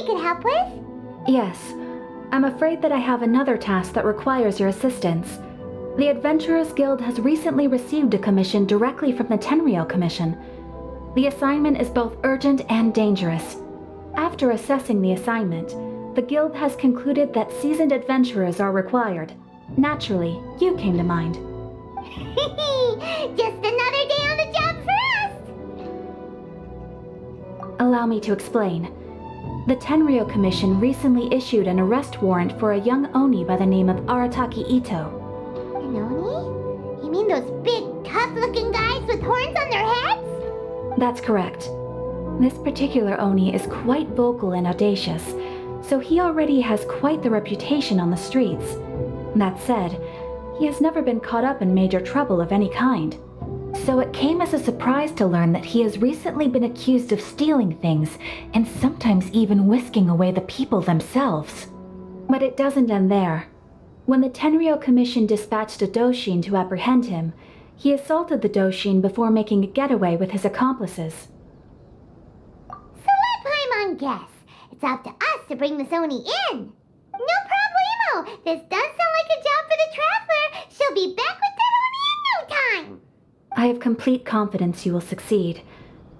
we could help with? Yes. I'm afraid that I have another task that requires your assistance. The Adventurers Guild has recently received a commission directly from the Tenryou Commission. The assignment is both urgent and dangerous. After assessing the assignment, the Guild has concluded that seasoned adventurers are required. Naturally, you came to mind. Just another day on the job for us! Allow me to explain. The Tenryou Commission recently issued an arrest warrant for a young Oni by the name of Arataki Itto. An Oni? You mean those big, tough-looking guys with horns on their heads? That's correct. This particular Oni is quite vocal and audacious, so he already has quite the reputation on the streets. That said, he has never been caught up in major trouble of any kind. So it came as a surprise to learn that he has recently been accused of stealing things and sometimes even whisking away the people themselves. But it doesn't end there. When the Tenryou Commission dispatched a Doshin to apprehend him, he assaulted the Doshin before making a getaway with his accomplices. So let Paimon guess. It's up to us to bring this Oni in. No problemo! This does sound like a job for the Traveler. She'll be back with that Oni in no time! I have complete confidence you will succeed.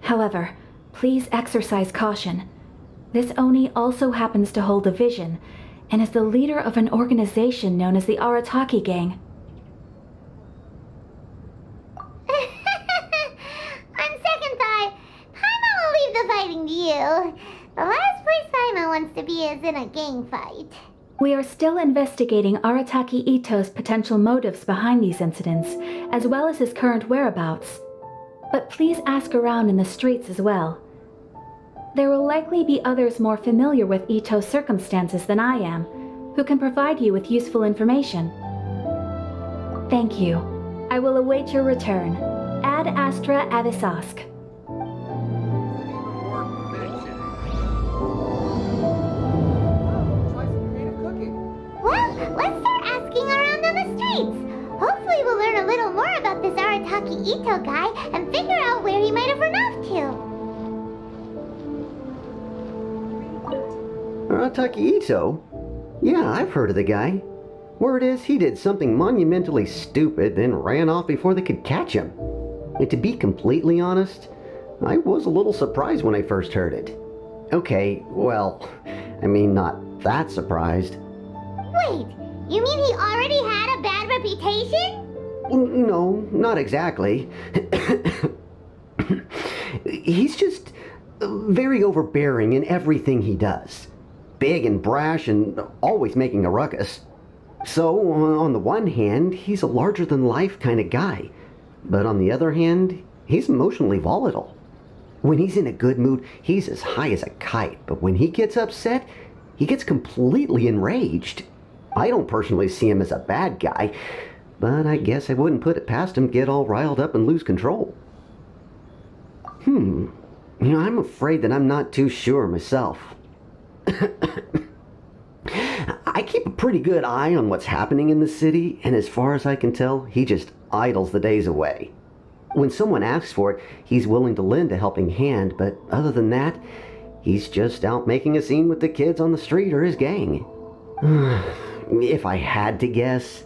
However, please exercise caution. This Oni also happens to hold a vision, and is the leader of an organization known as the Arataki Gang. On second thought, Paimon will leave the fighting to you. The last place Paimon wants to be is in a gang fight. We are still investigating Arataki Itto's potential motives behind these incidents, as well as his current whereabouts. But please ask around in the streets as well. There will likely be others more familiar with Itto's circumstances than I am, who can provide you with useful information. Thank you. I will await your return. Ad Astra Avisask. Let's start asking around on the streets. Hopefully we'll learn a little more about this Arataki Itto guy and figure out where he might have run off to. Arataki Itto? Yeah, I've heard of the guy. Word is he did something monumentally stupid, then ran off before they could catch him. And to be completely honest, I was a little surprised when I first heard it. Okay, well, I mean, not that surprised. Wait, you mean he already had a bad reputation? No, not exactly. He's just very overbearing in everything he does. Big and brash and always making a ruckus. So, on the one hand, he's a larger-than-life kind of guy. But on the other hand, he's emotionally volatile. When he's in a good mood, he's as high as a kite. But when he gets upset, he gets completely enraged. I don't personally see him as a bad guy, but I guess I wouldn't put it past him to get all riled up and lose control. I'm afraid that I'm not too sure myself. I keep a pretty good eye on what's happening in the city, and as far as I can tell, he just idles the days away. When someone asks for it, he's willing to lend a helping hand, but other than that, he's just out making a scene with the kids on the street or his gang. If I had to guess,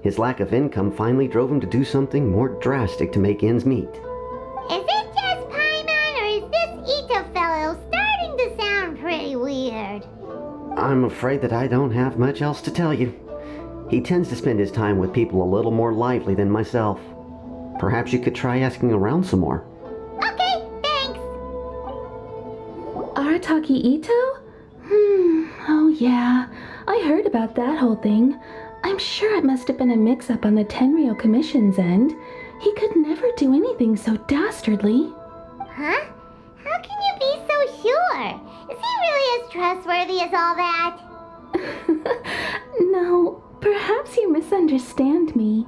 his lack of income finally drove him to do something more drastic to make ends meet. Is it just Paimon, or is this Itto fellow starting to sound pretty weird? I'm afraid that I don't have much else to tell you. He tends to spend his time with people a little more lively than myself. Perhaps you could try asking around some more. Okay, thanks. Arataki Itto? Oh yeah. I heard about that whole thing. I'm sure it must have been a mix-up on the Tenryou Commission's end. He could never do anything so dastardly. Huh? How can you be so sure? Is he really as trustworthy as all that? No, perhaps you misunderstand me.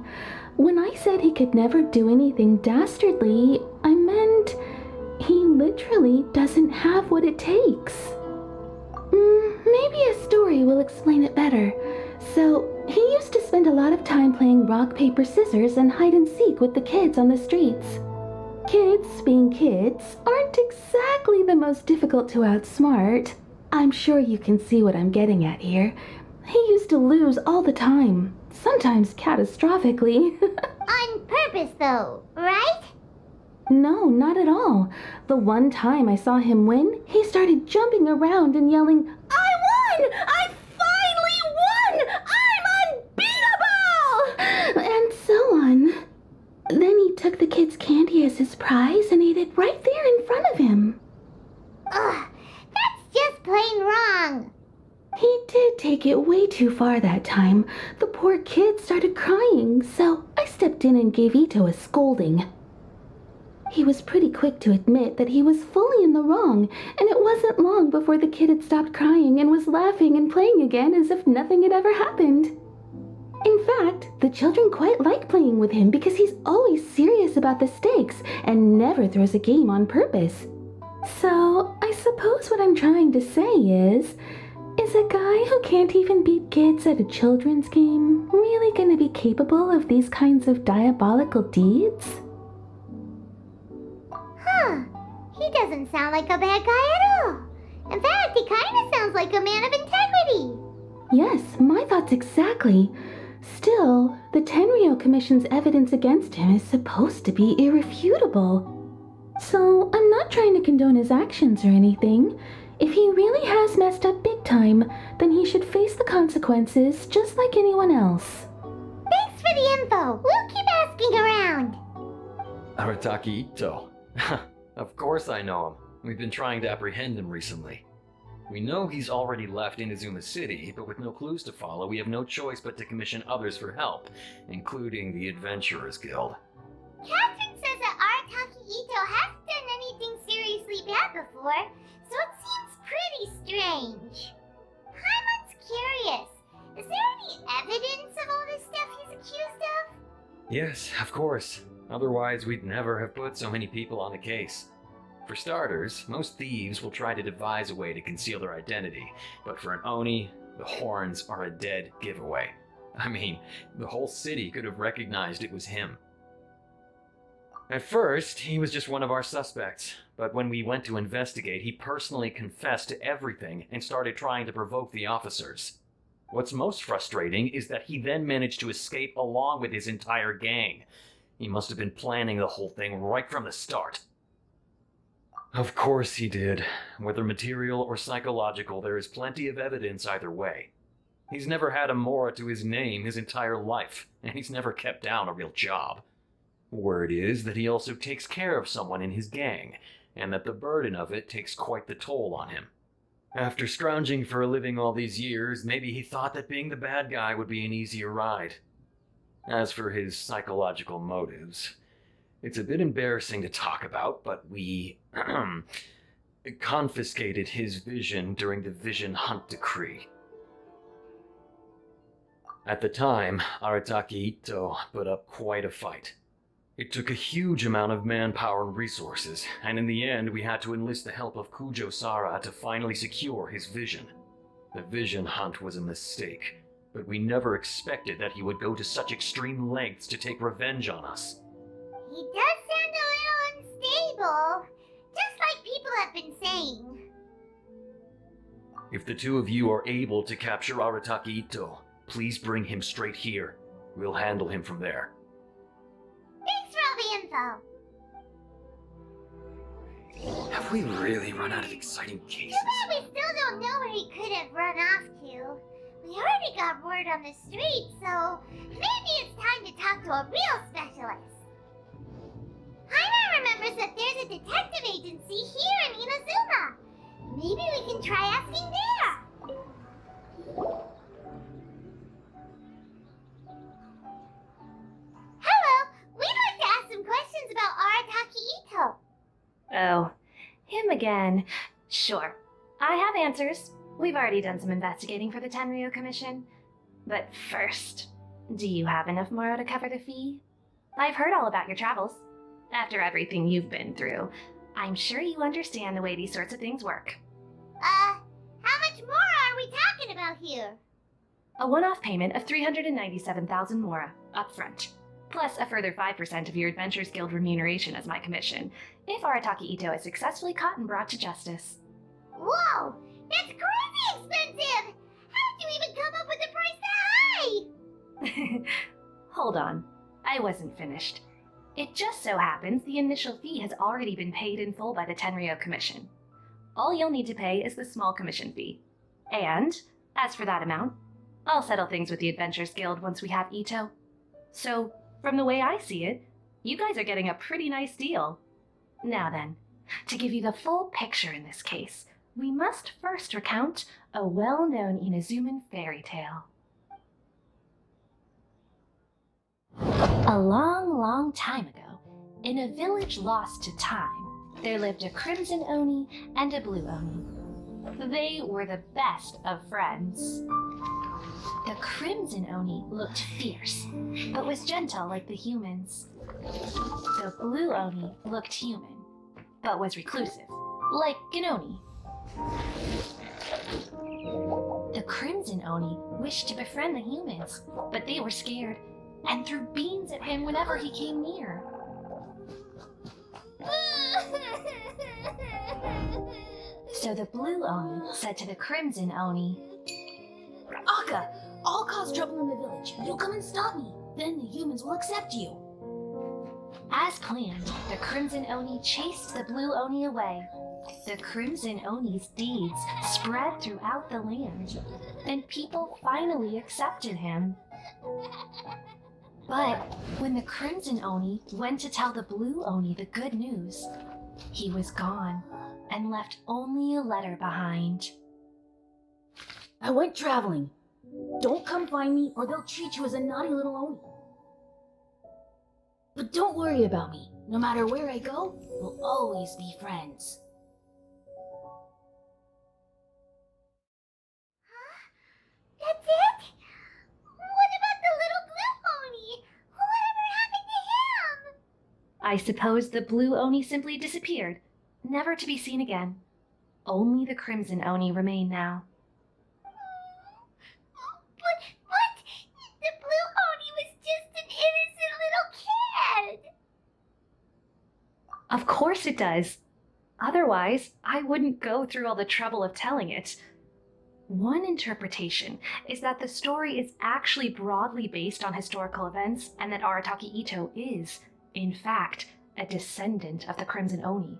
When I said he could never do anything dastardly, I meant he literally doesn't have what it takes. Maybe a story will explain it better. So, he used to spend a lot of time playing rock, paper, scissors and hide and seek with the kids on the streets. Kids, being kids, aren't exactly the most difficult to outsmart. I'm sure you can see what I'm getting at here. He used to lose all the time, sometimes catastrophically. On purpose, though, right? No, not at all. The one time I saw him win, he started jumping around and yelling, "I won! I finally won! I'm unbeatable!" And so on. Then he took the kid's candy as his prize and ate it right there in front of him. Ugh, that's just plain wrong. He did take it way too far that time. The poor kid started crying, so I stepped in and gave Itto a scolding. He was pretty quick to admit that he was fully in the wrong, and it wasn't long before the kid had stopped crying and was laughing and playing again as if nothing had ever happened. In fact, the children quite like playing with him because he's always serious about the stakes and never throws a game on purpose. So, I suppose what I'm trying to say is a guy who can't even beat kids at a children's game really gonna be capable of these kinds of diabolical deeds? Huh. He doesn't sound like a bad guy at all. In fact, he kind of sounds like a man of integrity. Yes, my thoughts exactly. Still, the Tenryou Commission's evidence against him is supposed to be irrefutable. So, I'm not trying to condone his actions or anything. If he really has messed up big time, then he should face the consequences just like anyone else. Thanks for the info. We'll keep asking around. Arataki Itto. Of course I know him. We've been trying to apprehend him recently. We know he's already left Inazuma City, but with no clues to follow, we have no choice but to commission others for help, including the Adventurers Guild. Catherine says that Arataki Itto hasn't done anything seriously bad before, so it seems pretty strange. Paimon's curious. Is there any evidence of all this stuff he's accused of? Yes, of course. Otherwise, we'd never have put so many people on the case. For starters, most thieves will try to devise a way to conceal their identity, but for an Oni, the horns are a dead giveaway. I mean, the whole city could have recognized it was him. At first, he was just one of our suspects, but when we went to investigate, he personally confessed to everything and started trying to provoke the officers. What's most frustrating is that he then managed to escape along with his entire gang. He must have been planning the whole thing right from the start. Of course he did. Whether material or psychological, there is plenty of evidence either way. He's never had a Mora to his name his entire life, and he's never kept down a real job. Word is that he also takes care of someone in his gang, and that the burden of it takes quite the toll on him. After scrounging for a living all these years, maybe he thought that being the bad guy would be an easier ride. As for his psychological motives, it's a bit embarrassing to talk about, but we confiscated his vision during the Vision Hunt Decree. At the time, Arataki Itto put up quite a fight. It took a huge amount of manpower and resources, and in the end we had to enlist the help of Kujo Sara to finally secure his vision. The Vision Hunt was a mistake, but we never expected that he would go to such extreme lengths to take revenge on us. He does sound a little unstable, just like people have been saying. If the two of you are able to capture Arataki Itto, please bring him straight here. We'll handle him from there. Thanks for all the info. Have we really run out of exciting cases? Too bad we still don't know where he could have run off to. We already got word on the street, so maybe it's time to talk to a real specialist. Paimon remembers that there's a detective agency here in Inazuma. Maybe we can try asking there. Hello, we'd like to ask some questions about Arataki Itto. Oh, him again. Sure. I have answers. We've already done some investigating for the Tenryou Commission. But first, do you have enough Moro to cover the fee? I've heard all about your travels. After everything you've been through, I'm sure you understand the way these sorts of things work. How much more are we talking about here? A one-off payment of 397,000 Mora, upfront. Plus a further 5% of your Adventurers Guild remuneration as my commission, if Arataki Itto is successfully caught and brought to justice. Whoa! That's crazy expensive! How did you even come up with a price that high? Hold on, I wasn't finished. It just so happens the initial fee has already been paid in full by the Tenryo Commission. All you'll need to pay is the small commission fee. And, as for that amount, I'll settle things with the Adventurers Guild once we have Itto. So, from the way I see it, you guys are getting a pretty nice deal. Now then, to give you the full picture in this case, we must first recount a well-known Inazuman fairy tale. A long, long time ago, in a village lost to time, there lived a crimson Oni and a blue Oni. They were the best of friends. The crimson Oni looked fierce, but was gentle like the humans. The blue Oni looked human, but was reclusive, like an Oni. The crimson Oni wished to befriend the humans, but they were scared and threw beans at him whenever he came near. So the blue Oni said to the crimson Oni, Akka, I'll cause trouble in the village. You'll come and stop me. Then the humans will accept you. As planned, the crimson Oni chased the blue Oni away. The crimson Oni's deeds spread throughout the land, and people finally accepted him. But when the crimson Oni went to tell the blue Oni the good news, he was gone and left only a letter behind. I went traveling. Don't come find me or they'll treat you as a naughty little Oni. But don't worry about me. No matter where I go, we'll always be friends. That's it? What about the little blue Oni? Whatever happened to him? I suppose the blue Oni simply disappeared, never to be seen again. Only the crimson Oni remain now. But the blue Oni was just an innocent little kid. Of course it does. Otherwise, I wouldn't go through all the trouble of telling it. One interpretation is that the story is actually broadly based on historical events and that Arataki Itto is, in fact, a descendant of the Crimson Oni.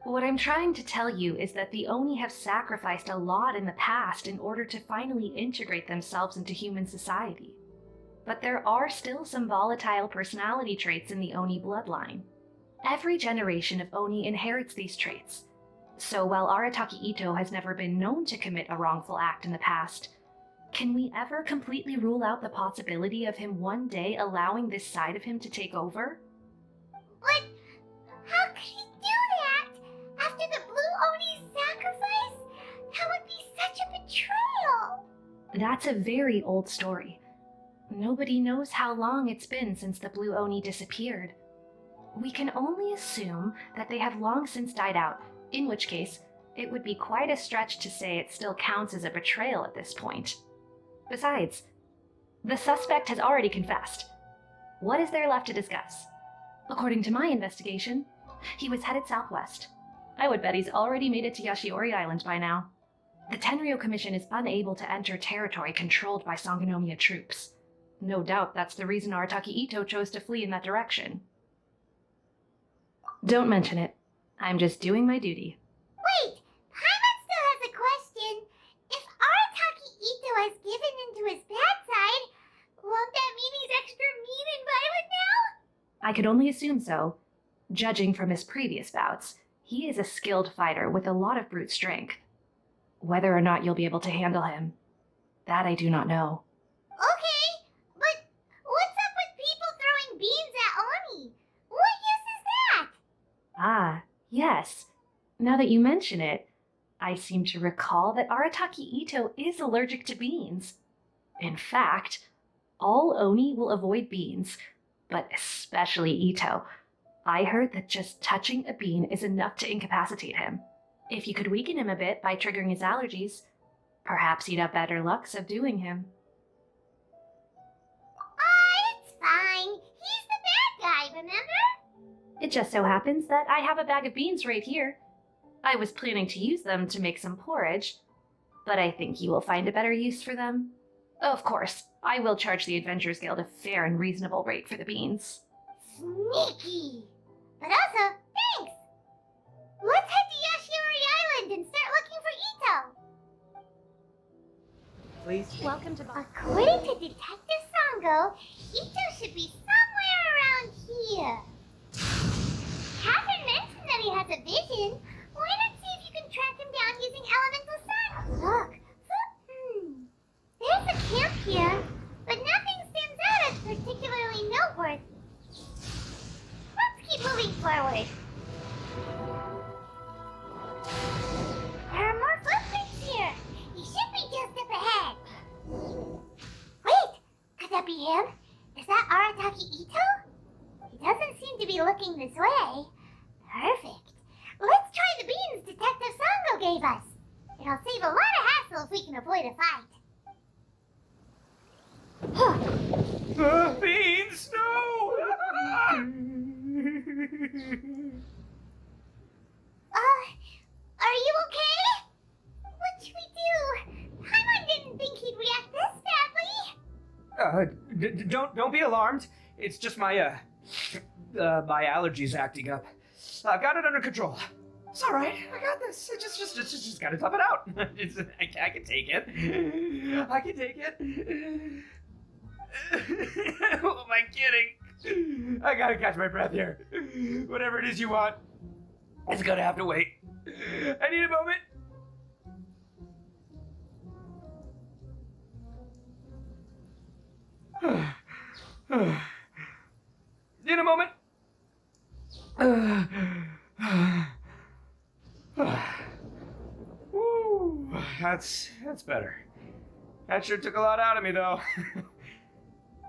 What I'm trying to tell you is that the Oni have sacrificed a lot in the past in order to finally integrate themselves into human society. But there are still some volatile personality traits in the Oni bloodline. Every generation of Oni inherits these traits. So while Arataki Itto has never been known to commit a wrongful act in the past, can we ever completely rule out the possibility of him one day allowing this side of him to take over? But how could he do that? After the blue Oni's sacrifice? That would be such a betrayal. That's a very old story. Nobody knows how long it's been since the blue Oni disappeared. We can only assume that they have long since died out, in which case, it would be quite a stretch to say it still counts as a betrayal at this point. Besides, the suspect has already confessed. What is there left to discuss? According to my investigation, he was headed southwest. I would bet he's already made it to Yashiori Island by now. The Tenryo Commission is unable to enter territory controlled by Sangonomiya troops. No doubt that's the reason Arataki Itto chose to flee in that direction. Don't mention it. I'm just doing my duty. Wait, Paimon still has a question. If Arataki Itto has given into his bad side, won't that mean he's extra mean and violent now? I could only assume so. Judging from his previous bouts, he is a skilled fighter with a lot of brute strength. Whether or not you'll be able to handle him, that I do not know. Okay, but what's up with people throwing beans at Oni? What use is that? Ah, yes. Now that you mention it, I seem to recall that Arataki Itto is allergic to beans. In fact, all Oni will avoid beans, but especially Itto. I heard that just touching a bean is enough to incapacitate him. If you could weaken him a bit by triggering his allergies, perhaps he'd have better luck subduing him. It's fine. He's the bad guy, remember? It just so happens that I have a bag of beans right here. I was planning to use them to make some porridge, but I think you will find a better use for them. Of course, I will charge the Adventurers Guild a fair and reasonable rate for the beans. Sneaky! But also, thanks! Let's head to Yashiori Island and start looking for Itto! Please? Welcome to According to Detective Sango, Itto should be somewhere around here. Catherine mentioned that he has a vision. Why not see if you can track him down using elemental sun? Look! There's a camp here, but nothing stands out as particularly noteworthy. Let's keep moving forward. There are more footprints here. He should be just up ahead. Wait! Could that be him? Is that Arataki Itto? He doesn't seem to be looking this way. Perfect. Let's try the beans Detective Sango gave us. It'll save a lot of hassle if we can avoid a fight. Beans, no! Are you okay? What should we do? Paimon didn't think he'd react this badly. Don't be alarmed. It's just my allergies acting up. I've got it under control. It's all right. I got this. Just gotta tough it out. I can take it. I can take it. Who am I kidding? I gotta catch my breath here. Whatever it is you want, it's gonna have to wait. I need a moment. Need a moment. Woo, that's better. That sure took a lot out of me, though.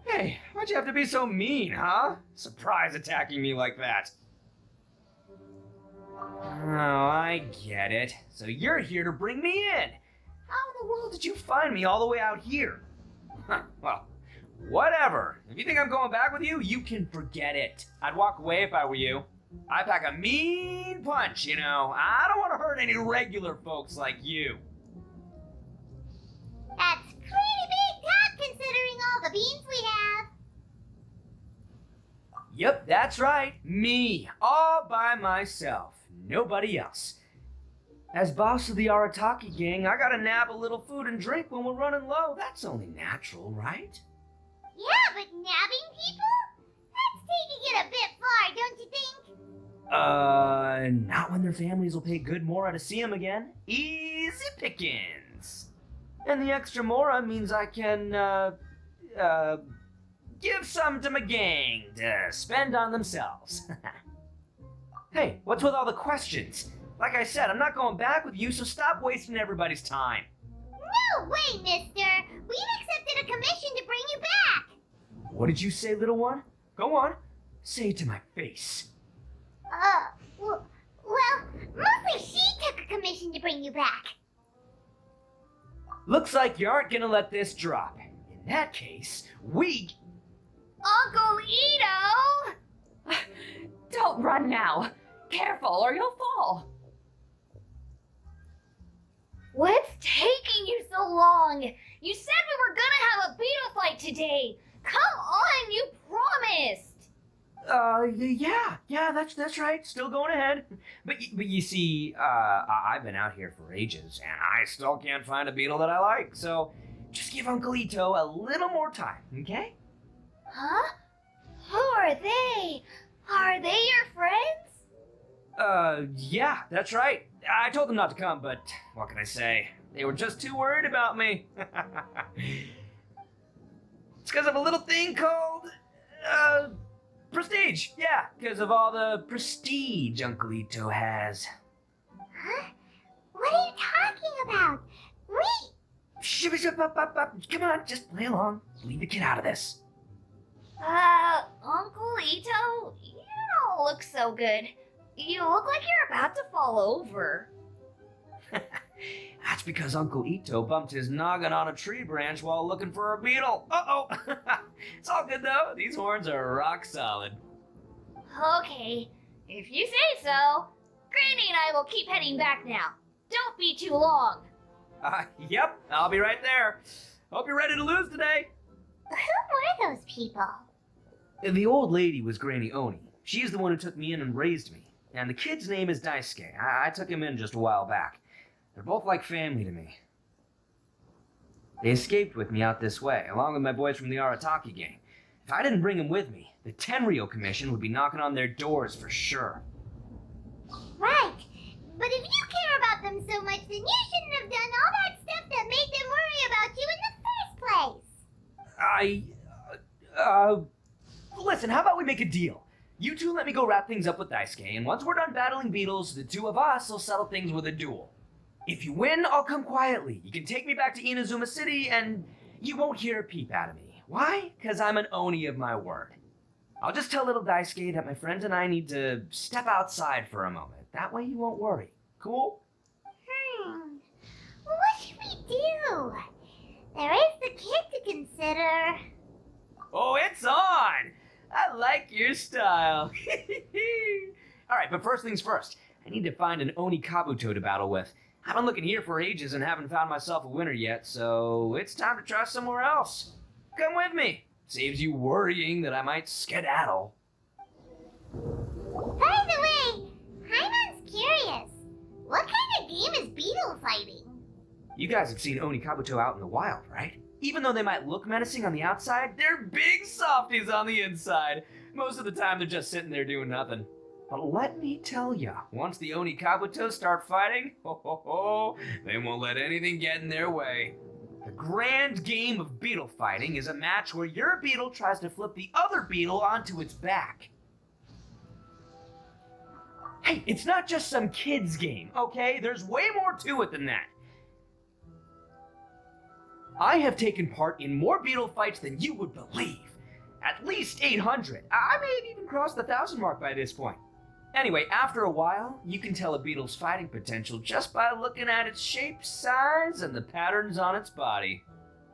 Hey, why'd you have to be so mean, huh? Surprise attacking me like that. Oh, I get it. So you're here to bring me in. How in the world did you find me all the way out here? Well, whatever. If you think I'm going back with you, you can forget it. I'd walk away if I were you. I pack a mean punch, you know. I don't want to hurt any regular folks like you. That's pretty big talk considering all the beans we have. Yep, that's right. Me. All by myself. Nobody else. As boss of the Arataki gang, I gotta nab a little food and drink when we're running low. That's only natural, right? Yeah, but nabbing people? That's taking it a bit far, don't you think? Not when their families will pay good mora to see them again. Easy pickings. And the extra mora means I can, give some to my gang to spend on themselves. Hey, what's with all the questions? Like I said, I'm not going back with you, so stop wasting everybody's time. No way, mister! We've accepted a commission to bring you back! What did you say, little one? Go on. Say it to my face. Well, mostly she took a commission to bring you back. Looks like you aren't gonna let this drop. In that case, we... Uncle Itto! Don't run now. Careful or you'll fall. What's taking you so long? You said we were gonna have a beetle fight today. Come on, you promised. Yeah, that's right. Still going ahead. But you see, I've been out here for ages, and I still can't find a beetle that I like. So just give Uncle Itto a little more time, okay? Huh? Who are they? Are they your friends? Yeah, that's right. I told them not to come, but what can I say? They were just too worried about me. It's because of a little thing called, prestige. Yeah, because of all the prestige Uncle Itto has. Huh? What are you talking about? Wait! Come on, just play along. Leave the kid out of this. Uncle Itto, you don't look so good. You look like you're about to fall over. That's because Uncle Itto bumped his noggin on a tree branch while looking for a beetle. Uh-oh. It's all good, though. These horns are rock solid. Okay, if you say so. Granny and I will keep heading back now. Don't be too long. Yep, I'll be right there. Hope you're ready to lose today. Who were those people? The old lady was Granny Oni. She's the one who took me in and raised me. And the kid's name is Daisuke. I took him in just a while back. They're both like family to me. They escaped with me out this way, along with my boys from the Arataki gang. If I didn't bring them with me, the Tenryo Commission would be knocking on their doors for sure. Right. But if you care about them so much, then you shouldn't have done all that stuff that made them worry about you in the first place. Listen, how about we make a deal? You two let me go wrap things up with Daisuke, and once we're done battling beetles, the two of us will settle things with a duel. If you win, I'll come quietly. You can take me back to Inazuma City, and you won't hear a peep out of me. Why? Because I'm an Oni of my word. I'll just tell little Daisuke that my friends and I need to step outside for a moment. That way you won't worry. Cool? What should we do? There is the kid to consider. Oh, it's on! I like your style. Alright, but first things first. I need to find an Oni Kabuto to battle with. I've been looking here for ages and haven't found myself a winner yet, so it's time to try somewhere else. Come with me. Saves you worrying that I might skedaddle. By the way, Paimon's curious. What kind of game is beetle fighting? You guys have seen Oni Kabuto out in the wild, right? Even though they might look menacing on the outside, they're big softies on the inside. Most of the time, they're just sitting there doing nothing. But let me tell ya, once the Oni Kabuto start fighting, they won't let anything get in their way. The grand game of beetle fighting is a match where your beetle tries to flip the other beetle onto its back. Hey, it's not just some kid's game, okay? There's way more to it than that. I have taken part in more beetle fights than you would believe. At least 800. I may have even crossed the 1,000 mark by this point. Anyway, after a while, you can tell a beetle's fighting potential just by looking at its shape, size, and the patterns on its body.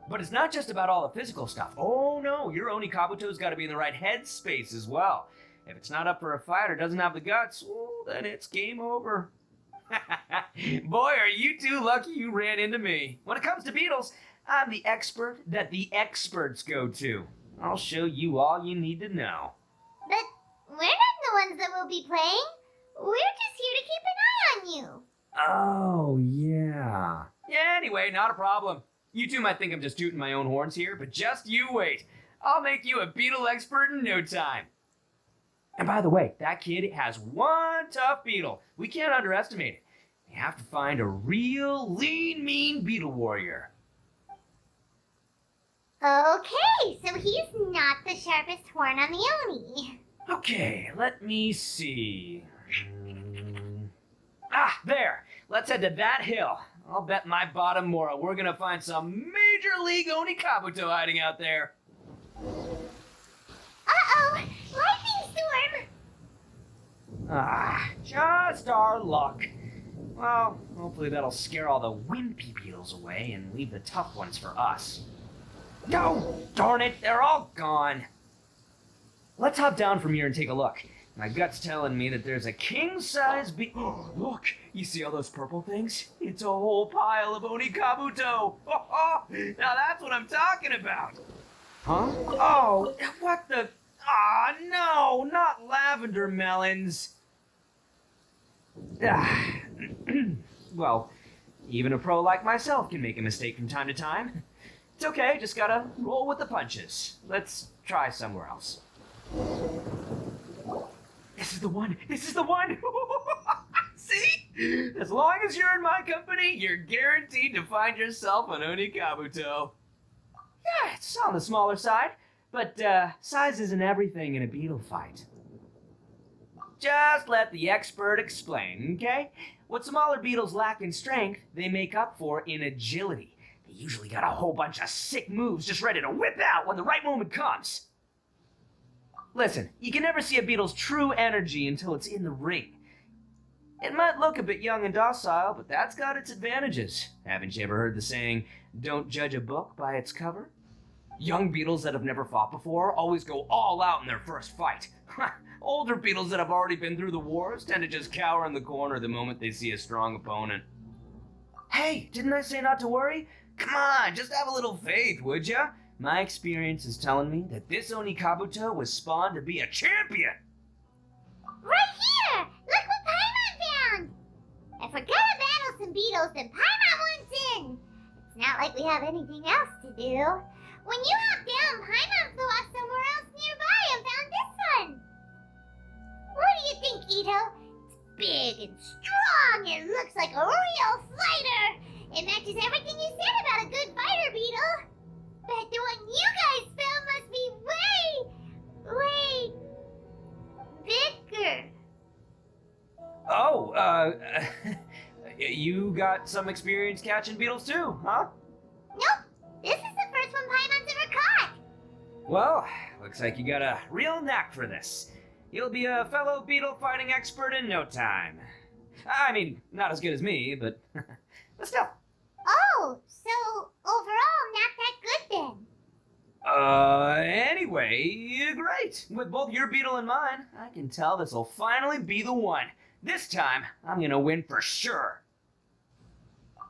But it's not just about all the physical stuff. Oh no, your Oni Kabuto's got to be in the right headspace as well. If it's not up for a fight or doesn't have the guts, well, then it's game over. Boy, are you two lucky you ran into me. When it comes to beetles, I'm the expert that the experts go to. I'll show you all you need to know. But we're not the ones that will be playing. We're just here to keep an eye on you. Oh, yeah. Yeah, anyway, not a problem. You two might think I'm just tooting my own horns here, but just you wait. I'll make you a beetle expert in no time. And by the way, that kid has one tough beetle. We can't underestimate it. We have to find a real lean, mean beetle warrior. Okay, so he's not the sharpest horn on the Oni. Okay, let me see. There. Let's head to that hill. I'll bet my bottom moral we're gonna find some major league Oni Kabuto hiding out there. Uh-oh! Lightning storm! Just our luck. Well, hopefully that'll scare all the wimpy beetles away and leave the tough ones for us. No! Darn it, they're all gone. Let's hop down from here and take a look. My gut's telling me that there's a king-size Oh, look! You see all those purple things? It's a whole pile of Oni Kabuto! Now that's what I'm talking about! Huh? Oh, what the... no! Not lavender melons! Well, even a pro like myself can make a mistake from time to time. It's okay, just gotta roll with the punches. Let's try somewhere else. This is the one! This is the one! See? As long as you're in my company, you're guaranteed to find yourself an Oni Kabuto. Yeah, it's on the smaller side, but size isn't everything in a beetle fight. Just let the expert explain, okay? What smaller beetles lack in strength, they make up for in agility. They usually got a whole bunch of sick moves just ready to whip out when the right moment comes. Listen, you can never see a beetle's true energy until it's in the ring. It might look a bit young and docile, but that's got its advantages. Haven't you ever heard the saying, don't judge a book by its cover? Young beetles that have never fought before always go all out in their first fight. Older beetles that have already been through the wars tend to just cower in the corner the moment they see a strong opponent. Hey, didn't I say not to worry? Come on, just have a little faith, would ya? My experience is telling me that this Oni Kabuto was spawned to be a champion. Right here! Look what Paimon found! If we're gonna battle some beetles, then Paimon wants in! It's not like we have anything else to do. When you hop down, Paimon flew off somewhere else nearby and found this one! What do you think, Itto? It's big and strong and looks like a real fighter! It matches everything you said about a good fighter beetle! But the one you guys found must be way bigger. Oh, you got some experience catching beetles too, huh? Nope, this is the first one Paimon's ever caught. Well, looks like you got a real knack for this. You'll be a fellow beetle fighting expert in no time. I mean, not as good as me, but still. Oh, so overall not that good then. Anyway, great. With both your beetle and mine, I can tell this'll finally be the one. This time, I'm gonna win for sure.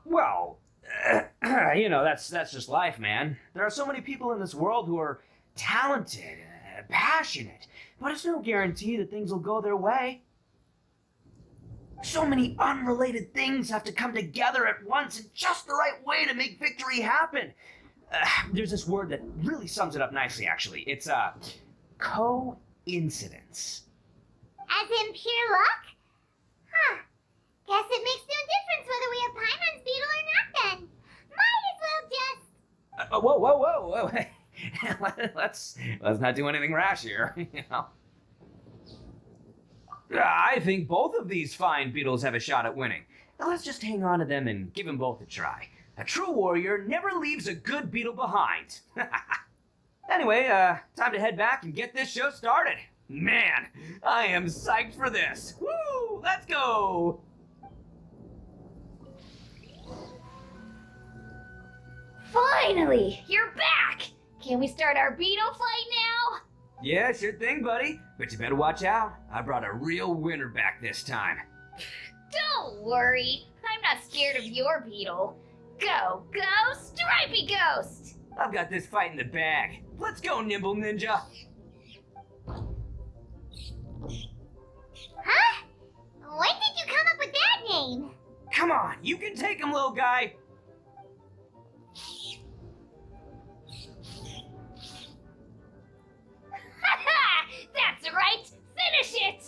Well, that's just life, man. There are so many people in this world who are talented, passionate, but it's no guarantee that things will go their way. So many unrelated things have to come together at once in just the right way to make victory happen. There's this word that really sums it up nicely, actually. It's, coincidence. As in pure luck? Huh. Guess it makes no difference whether we have Paimon's beetle or not then. Might as well just... Whoa. let's not do anything rash here, you know. I think both of these fine beetles have a shot at winning. Now let's just hang on to them and give them both a try. A true warrior never leaves a good beetle behind. Anyway, time to head back and get this show started. Man, I am psyched for this. Woo, let's go. Finally, you're back! Can we start our beetle fight now? Yeah, sure thing, buddy. But you better watch out. I brought a real winner back this time. Don't worry, I'm not scared of your beetle. Go, Stripey Ghost! I've got this fight in the bag. Let's go, Nimble Ninja. Huh? When did you come up with that name? Come on, you can take him, little guy. That's right! Finish it!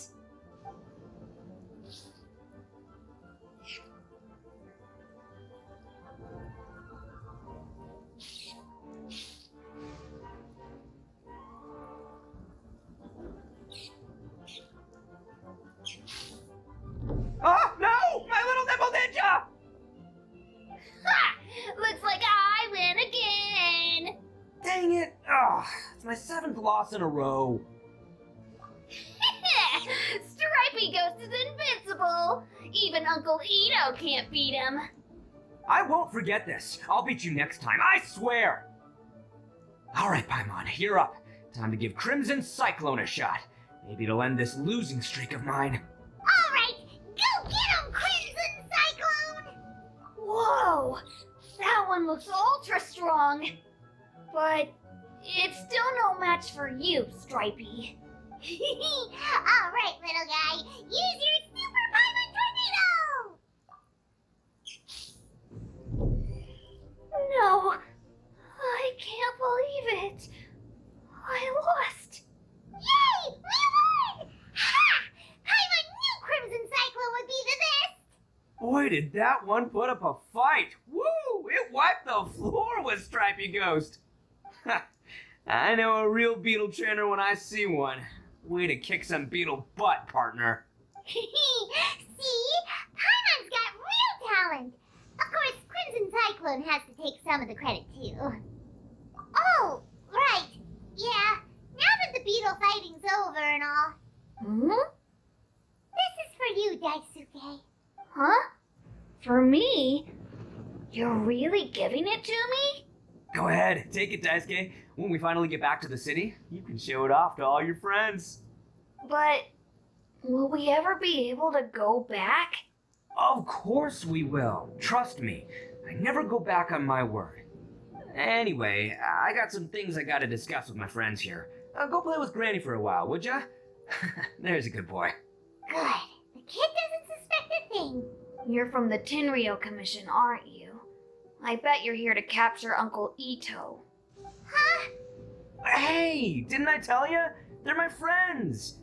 Oh, no! My little Nimble Ninja! Ha! Looks like I win again! Dang it! Oh, it's my 7th loss in a row. Stripey Ghost is invincible! Even Uncle Itto can't beat him. I won't forget this. I'll beat you next time, I swear! Alright, Paimon, you're up. Time to give Crimson Cyclone a shot. Maybe it'll end this losing streak of mine. Alright, go get him, Crimson Cyclone! Whoa! That one looks ultra strong. But it's still no match for you, Stripey. Alright, little guy, use your Super Paimon Tornado! No, I can't believe it. I lost. Yay! We won! Ha! Paimon knew Crimson Cyclone would be the best! Boy, did that one put up a fight. Woo! It wiped the floor with Stripey Ghost. I know a real beetle trainer when I see one. Way to kick some beetle butt, partner. See? Paimon's got real talent! Of course, Crimson Cyclone has to take some of the credit, too. Oh, right. Yeah, now that the beetle fighting's over and all, this is for you, Daisuke. Huh? For me? You're really giving it to me? Go ahead, take it, Daisuke. When we finally get back to the city, you can show it off to all your friends. But will we ever be able to go back? Of course we will. Trust me. I never go back on my word. Anyway, I got some things I gotta discuss with my friends here. Go play with Granny for a while, would ya? There's a good boy. Good. The kid doesn't suspect a thing. You're from the Tenryo Commission, aren't you? I bet you're here to capture Uncle Itto. Huh? Hey, didn't I tell you? They're my friends.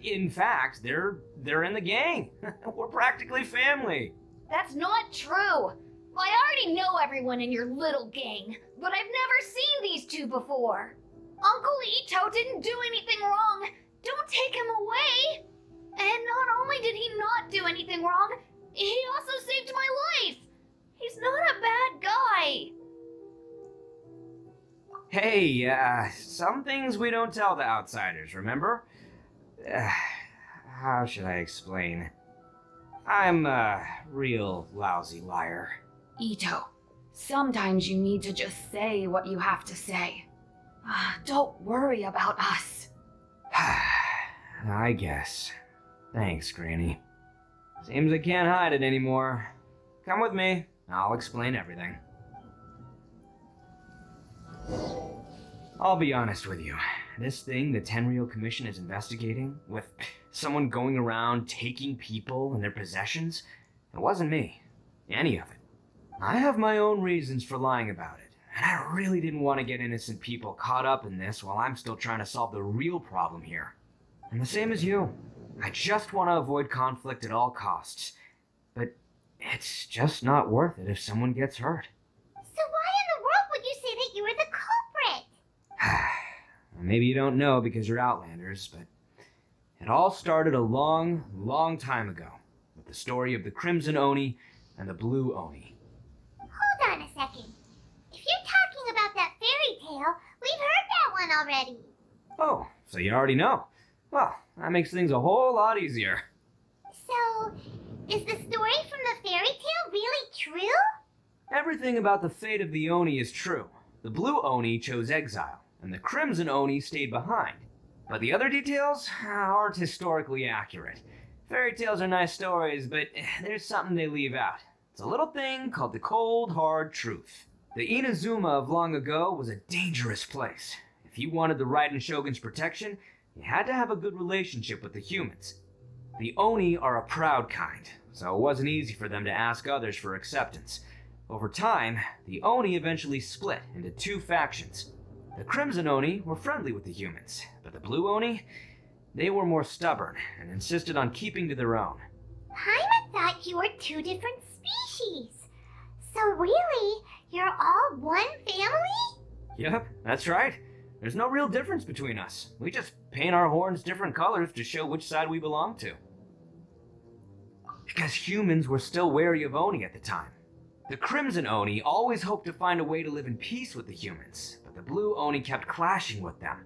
In fact, they're in the gang. We're practically family. That's not true. I already know everyone in your little gang, but I've never seen these two before. Uncle Itto didn't do anything wrong. Don't take him away. And not only did he not do anything wrong, he also saved my life. He's not a bad guy. Hey, some things we don't tell the outsiders, remember? How should I explain? I'm a real lousy liar. Itto, sometimes you need to just say what you have to say. Don't worry about us. I guess. Thanks, Granny. Seems I can't hide it anymore. Come with me. I'll explain everything. I'll be honest with you. This thing the Tenryo Commission is investigating, with someone going around taking people and their possessions, it wasn't me. Any of it. I have my own reasons for lying about it, and I really didn't want to get innocent people caught up in this while I'm still trying to solve the real problem here. And the same as you. I just want to avoid conflict at all costs. But it's just not worth it if someone gets hurt. So why in the world would you say that you were the culprit? Maybe you don't know because you're Outlanders, but it all started a long, long time ago with the story of the Crimson Oni and the Blue Oni. Hold on a second. If you're talking about that fairy tale, we've heard that one already. Oh, so you already know. Well, that makes things a whole lot easier. So, is the story from the fairy tale really true? Everything about the fate of the Oni is true. The Blue Oni chose exile, and the Crimson Oni stayed behind. But the other details aren't historically accurate. Fairy tales are nice stories, but there's something they leave out. It's a little thing called the cold, hard truth. The Inazuma of long ago was a dangerous place. If you wanted the Raiden Shogun's protection, you had to have a good relationship with the humans. The Oni are a proud kind, so it wasn't easy for them to ask others for acceptance. Over time, the Oni eventually split into two factions. The Crimson Oni were friendly with the humans, but the Blue Oni, they were more stubborn and insisted on keeping to their own. Paimon thought you were two different species. So really, you're all one family? Yep, that's right. There's no real difference between us. We just paint our horns different colors to show which side we belong to. Because humans were still wary of Oni at the time. The Crimson Oni always hoped to find a way to live in peace with the humans, but the Blue Oni kept clashing with them.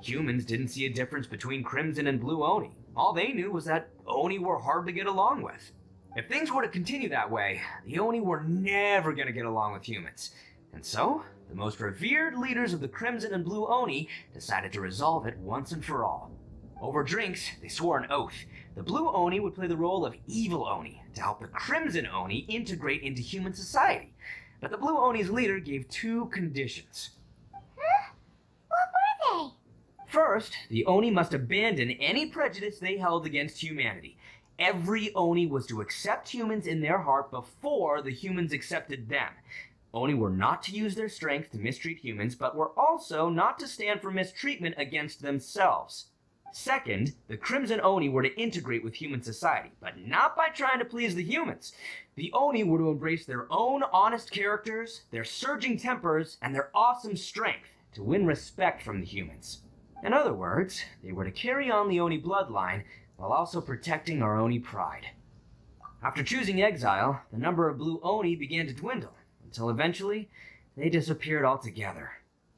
Humans didn't see a difference between Crimson and Blue Oni. All they knew was that Oni were hard to get along with. If things were to continue that way, the Oni were never going to get along with humans. And so, the most revered leaders of the Crimson and Blue Oni decided to resolve it once and for all. Over drinks, they swore an oath. The Blue Oni would play the role of evil Oni to help the Crimson Oni integrate into human society. But the Blue Oni's leader gave two conditions. Huh? What were they? First, the Oni must abandon any prejudice they held against humanity. Every Oni was to accept humans in their heart before the humans accepted them. Oni were not to use their strength to mistreat humans, but were also not to stand for mistreatment against themselves. Second, the Crimson Oni were to integrate with human society, but not by trying to please the humans. The Oni were to embrace their own honest characters, their surging tempers, and their awesome strength to win respect from the humans. In other words, they were to carry on the Oni bloodline while also protecting our Oni pride. After choosing exile, the number of Blue Oni began to dwindle, until eventually, they disappeared altogether.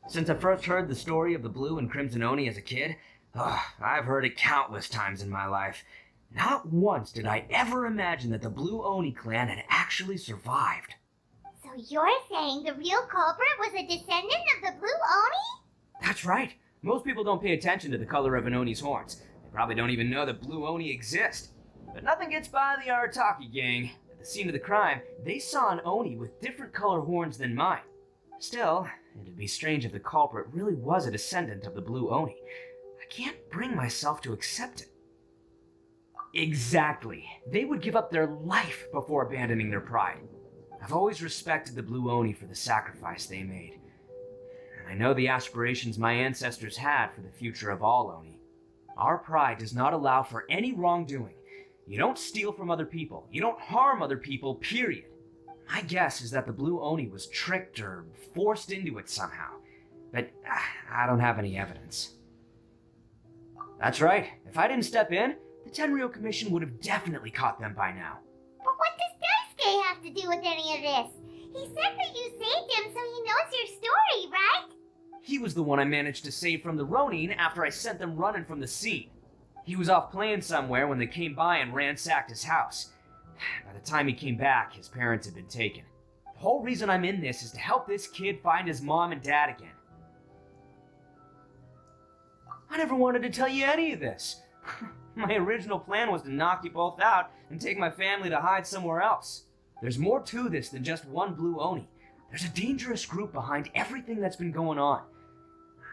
Since I first heard the story of the Blue and Crimson Oni as a kid, I've heard it countless times in my life. Not once did I ever imagine that the Blue Oni clan had actually survived. So you're saying the real culprit was a descendant of the Blue Oni? That's right. Most people don't pay attention to the color of an Oni's horns. They probably don't even know that Blue Oni exist. But nothing gets by the Arataki gang. the scene of the crime, they saw an Oni with different color horns than mine. Still, it'd be strange if the culprit really was a descendant of the Blue Oni. I can't bring myself to accept it. Exactly. They would give up their life before abandoning their pride. I've always respected the Blue Oni for the sacrifice they made. And I know the aspirations my ancestors had for the future of all Oni. Our pride does not allow for any wrongdoing. You don't steal from other people. You don't harm other people, period. My guess is that the Blue Oni was tricked or forced into it somehow. But I don't have any evidence. That's right. If I didn't step in, the Tenryo Commission would have definitely caught them by now. But what does Daisuke have to do with any of this? He said that you saved him so he knows your story, right? He was the one I managed to save from the Ronin after I sent them running from the scene. He was off playing somewhere when they came by and ransacked his house. By the time he came back, his parents had been taken. The whole reason I'm in this is to help this kid find his mom and dad again. I never wanted to tell you any of this. My original plan was to knock you both out and take my family to hide somewhere else. There's more to this than just one Blue Oni. There's a dangerous group behind everything that's been going on.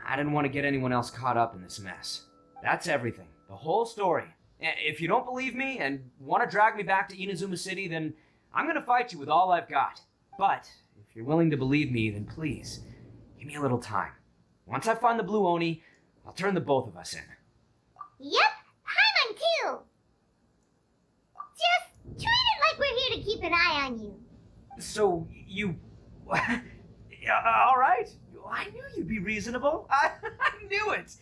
I didn't want to get anyone else caught up in this mess. That's everything. The whole story. If you don't believe me and want to drag me back to Inazuma City, then I'm going to fight you with all I've got. But if you're willing to believe me, then please, give me a little time. Once I find the Blue Oni, I'll turn the both of us in. Yep, Paimon too. Just treat it like we're here to keep an eye on you. So, you... all right. I knew you'd be reasonable. I knew it.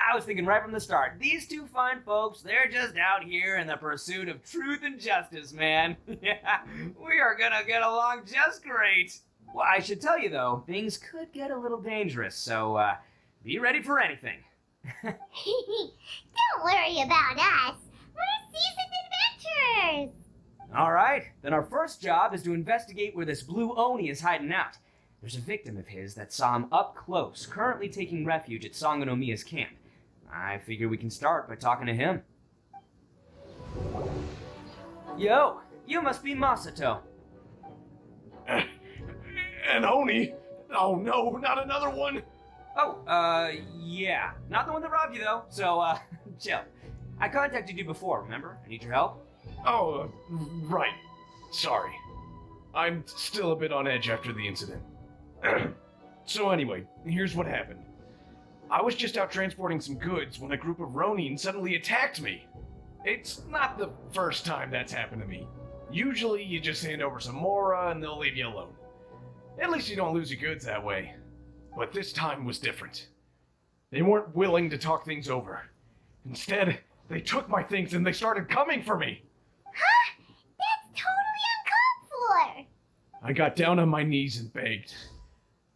I was thinking right from the start, these two fine folks, they're just out here in the pursuit of truth and justice, man. Yeah, we are gonna get along just great. Well, I should tell you, though, things could get a little dangerous, so be ready for anything. Don't worry about us. We're seasoned adventurers. All right, then our first job is to investigate where this Blue Oni is hiding out. There's a victim of his that saw him up close, currently taking refuge at Sangonomiya's camp. I figure we can start by talking to him. Yo, you must be Masato. An Oni? Oh no, not another one! Oh, yeah. Not the one that robbed you, though, so, chill. I contacted you before, remember? I need your help. Oh, right. Sorry. I'm still a bit on edge after the incident. So anyway, here's what happened. I was just out transporting some goods when a group of Ronin suddenly attacked me. It's not the first time that's happened to me. Usually you just hand over some Mora and they'll leave you alone. At least you don't lose your goods that way. But this time was different. They weren't willing to talk things over. Instead, they took my things and they started coming for me. Huh? That's totally uncalled for. I got down on my knees and begged.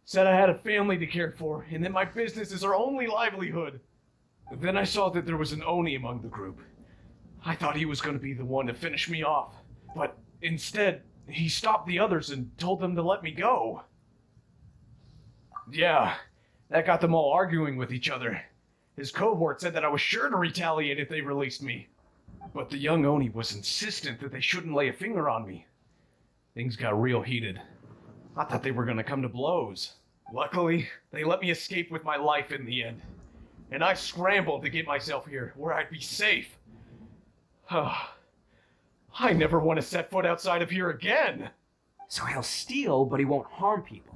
Said I had a family to care for, and that my business is our only livelihood. Then I saw that there was an Oni among the group. I thought he was going to be the one to finish me off, but instead, he stopped the others and told them to let me go. Yeah, that got them all arguing with each other. His cohort said that I was sure to retaliate if they released me. But the young Oni was insistent that they shouldn't lay a finger on me. Things got real heated. I thought they were going to come to blows. Luckily, they let me escape with my life in the end. And I scrambled to get myself here, where I'd be safe. I never want to set foot outside of here again. So he'll steal, but he won't harm people.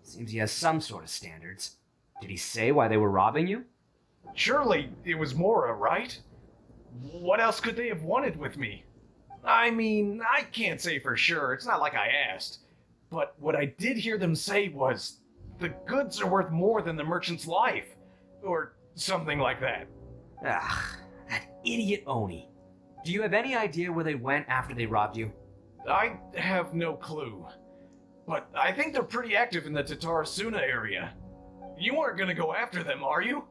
Seems he has some sort of standards. Did he say why they were robbing you? Surely it was Mora, right? What else could they have wanted with me? I mean, I can't say for sure. It's not like I asked. But what I did hear them say was, the goods are worth more than the merchant's life. Or something like that. Ugh, that idiot Oni. Do you have any idea where they went after they robbed you? I have no clue. But I think they're pretty active in the Tatarasuna area. You aren't gonna go after them, are you?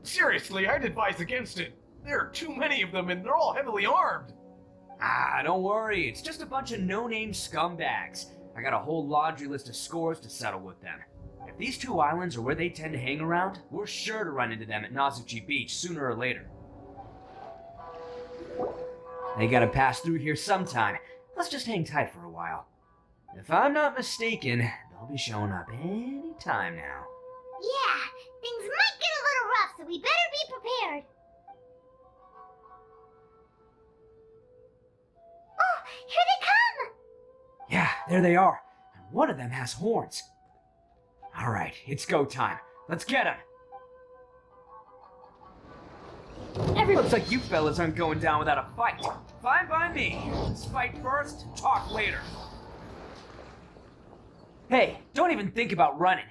Seriously, I'd advise against it. There are too many of them and they're all heavily armed. Don't worry. It's just a bunch of no-name scumbags. I got a whole laundry list of scores to settle with them. If these two islands are where they tend to hang around, we're sure to run into them at Nazuchi Beach sooner or later. They gotta pass through here sometime. let's just hang tight for a while. If I'm not mistaken, they'll be showing up any time now. Yeah, things might get a little rough, so we better be prepared. Oh, here they come! Yeah, there they are. And one of them has horns. Alright, it's go time. Let's get him! Looks like you fellas aren't going down without a fight. Fine by me. Let's fight first, talk later. Hey, don't even think about running.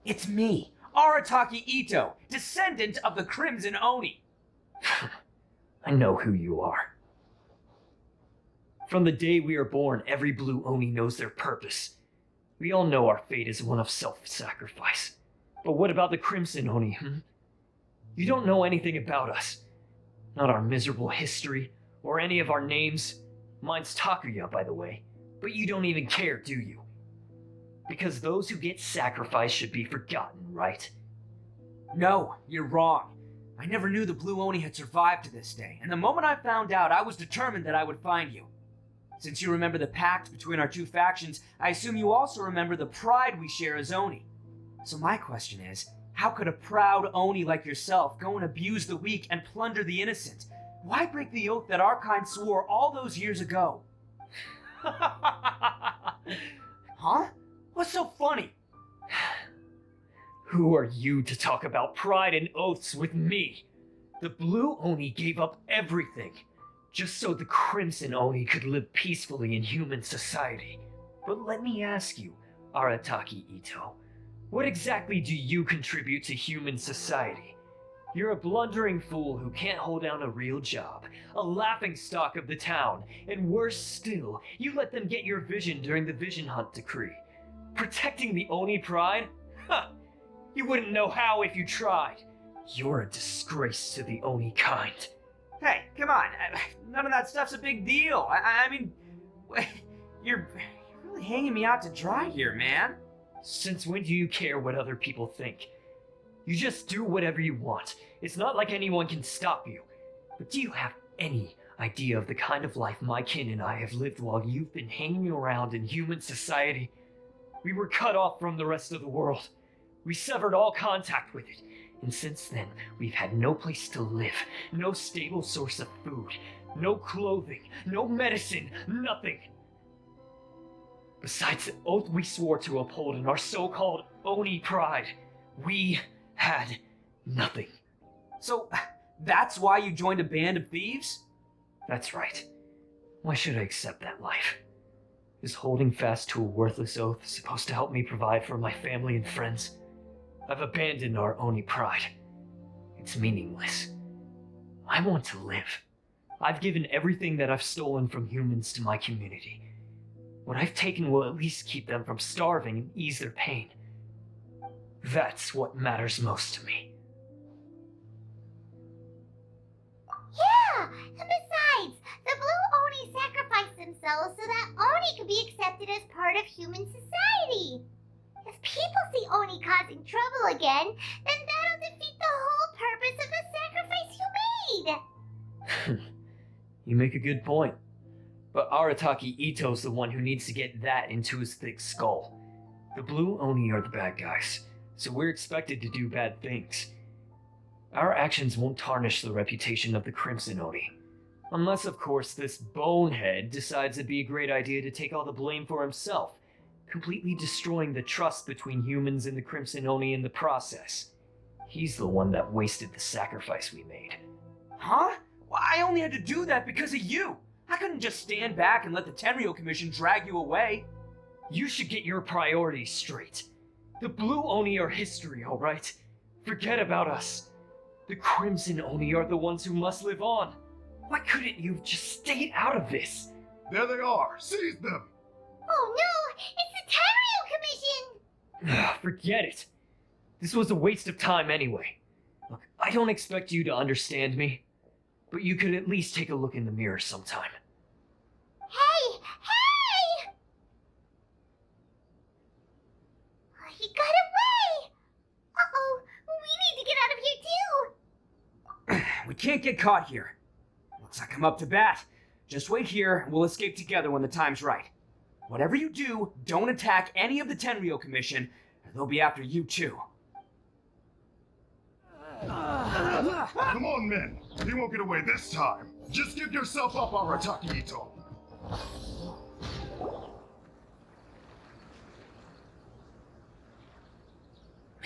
It's me, Arataki Itto, descendant of the Crimson Oni. I know who you are. From the day we are born, every blue Oni knows their purpose. We all know our fate is one of self-sacrifice. But what about the Crimson Oni, You don't know anything about us. Not our miserable history, or any of our names. Mine's Takuya, by the way. But you don't even care, do you? Because those who get sacrificed should be forgotten, right? No, you're wrong. I never knew the Blue Oni had survived to this day, and the moment I found out, I was determined that I would find you. Since you remember the pact between our two factions, I assume you also remember the pride we share as Oni. So my question is, how could a proud Oni like yourself go and abuse the weak and plunder the innocent? Why break the oath that our kind swore all those years ago? Huh? What's so funny? Who are you to talk about pride and oaths with me? The Blue Oni gave up everything, just so the Crimson Oni could live peacefully in human society. But let me ask you, Arataki Itto, what exactly do you contribute to human society? You're a blundering fool who can't hold down a real job, a laughingstock of the town, and worse still, you let them get your vision during the Vision Hunt decree. Protecting the Oni pride? Huh! You wouldn't know how if you tried. You're a disgrace to the Oni kind. Hey, come on. None of that stuff's a big deal. I mean, you're really hanging me out to dry here, man. Since when do you care what other people think? You just do whatever you want. It's not like anyone can stop you. But do you have any idea of the kind of life my kin and I have lived while you've been hanging around in human society? We were cut off from the rest of the world. We severed all contact with it. And since then, we've had no place to live, no stable source of food, no clothing, no medicine, nothing. Besides the oath we swore to uphold in our so-called Oni pride, we had nothing. So, that's why you joined a band of thieves? That's right. Why should I accept that life? Is holding fast to a worthless oath supposed to help me provide for my family and friends? I've abandoned our Oni pride. It's meaningless. I want to live. I've given everything that I've stolen from humans to my community. What I've taken will at least keep them from starving and ease their pain. That's what matters most to me. Yeah, and besides, the Blue Oni sacrificed themselves so that Oni could be accepted as part of human society. If people see Oni causing trouble again, then that'll defeat the whole purpose of the sacrifice you made. You make a good point. But Arataki Itto's the one who needs to get that into his thick skull. The Blue Oni are the bad guys, so we're expected to do bad things. Our actions won't tarnish the reputation of the Crimson Oni. Unless, of course, this bonehead decides it'd be a great idea to take all the blame for himself, completely destroying the trust between humans and the Crimson Oni in the process. He's the one that wasted the sacrifice we made. Huh? Well, I only had to do that because of you. I couldn't just stand back and let the Tenryo Commission drag you away. You should get your priorities straight. The Blue Oni are history, alright? Forget about us. The Crimson Oni are the ones who must live on. Why couldn't you have just stayed out of this? There they are. Seize them. Oh no, it's the Tenryo Commission! Forget it. This was a waste of time anyway. Look, I don't expect you to understand me, but you could at least take a look in the mirror sometime. Hey! Hey! Oh, he got away! Uh-oh, we need to get out of here too! We can't get caught here. Looks like I'm up to bat. Just wait here, and we'll escape together when the time's right. Whatever you do, don't attack any of the Tenryou Commission, or they'll be after you too. Come on, men. You won't get away this time. Just give yourself up, Arataki Itto.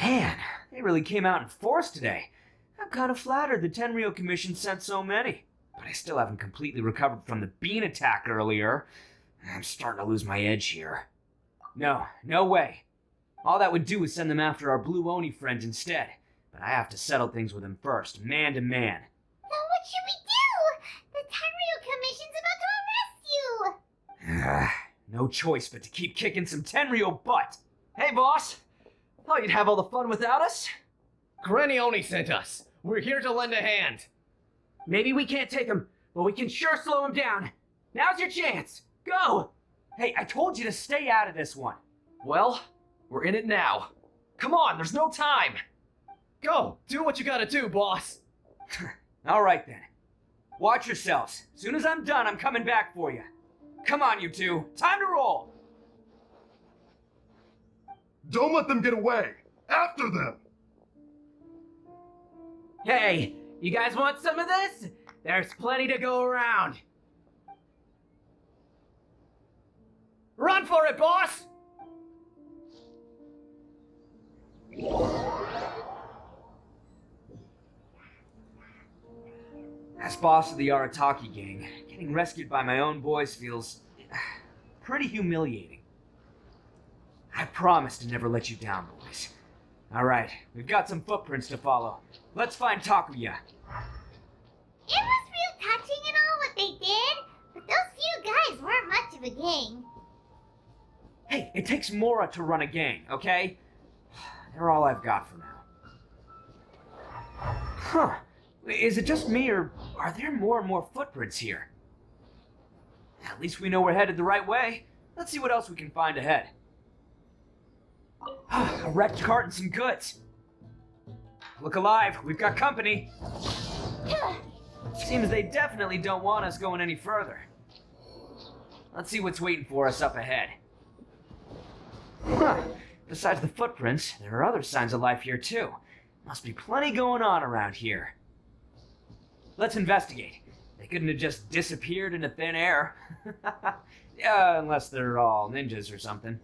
Man, they really came out in force today. I'm kind of flattered the Tenryou Commission sent so many. But I still haven't completely recovered from the bean attack earlier. I'm starting to lose my edge here. No way. All that would do is send them after our blue Oni friend instead. But I have to settle things with him first, man to man. Now what should we do? The Tenryou Commission's about to arrest you! No choice but to keep kicking some Tenryou butt. Hey, boss. Thought you'd have all the fun without us? Granny Oni sent us. We're here to lend a hand. Maybe we can't take him, but we can sure slow him down. Now's your chance. Go! Hey, I told you to stay out of this one. Well, we're in it now. Come on, there's no time. Go, do what you gotta do, boss. All right then. Watch yourselves. As soon as I'm done, I'm coming back for you. Come on, you two. Time to roll. Don't let them get away. After them. Hey, you guys want some of this? There's plenty to go around. Run for it, boss! As boss of the Arataki gang, getting rescued by my own boys feels pretty humiliating. I promise to never let you down, boys. Alright, we've got some footprints to follow. Let's find Takuya. It was real touching and all what they did, but those few guys weren't much of a gang. Hey, it takes Mora to run a gang, okay? They're all I've got for now. Huh. Is it just me, or are there more and more footprints here? At least we know we're headed the right way. Let's see what else we can find ahead. A wrecked cart and some goods. Look alive, we've got company. Seems they definitely don't want us going any further. Let's see what's waiting for us up ahead. Huh. Besides the footprints, there are other signs of life here too. Must be plenty going on around here. Let's investigate. They couldn't have just disappeared into thin air. Yeah, unless they're all ninjas or something.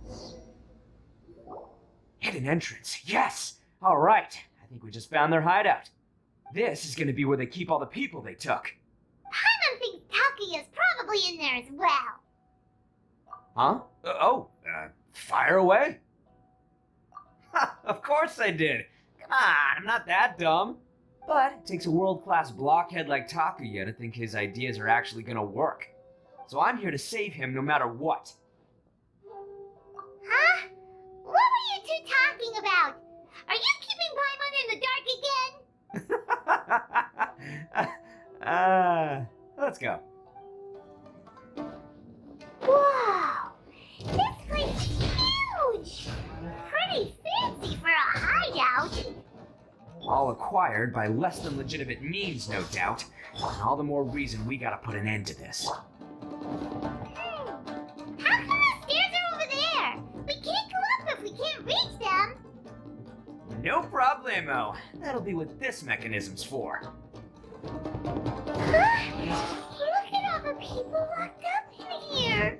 Hidden entrance, yes! Alright, I think we just found their hideout. This is gonna be where they keep all the people they took. Paimon thinks Takuya's probably in there as well. Huh? Fire away? Of course I did. Come on, I'm not that dumb. But it takes a world-class blockhead like Takuya to think his ideas are actually gonna work. So I'm here to save him no matter what. Huh? What were you two talking about? Are you keeping Paimon in the dark again? Let's go. Whoa! This place is huge! Pretty fancy for a hideout. All acquired by less than legitimate means, no doubt. And all the more reason we gotta put an end to this. How come the stairs are over there? We can't go up if we can't reach them. No problemo. That'll be what this mechanism's for. Look at all the people locked up in here.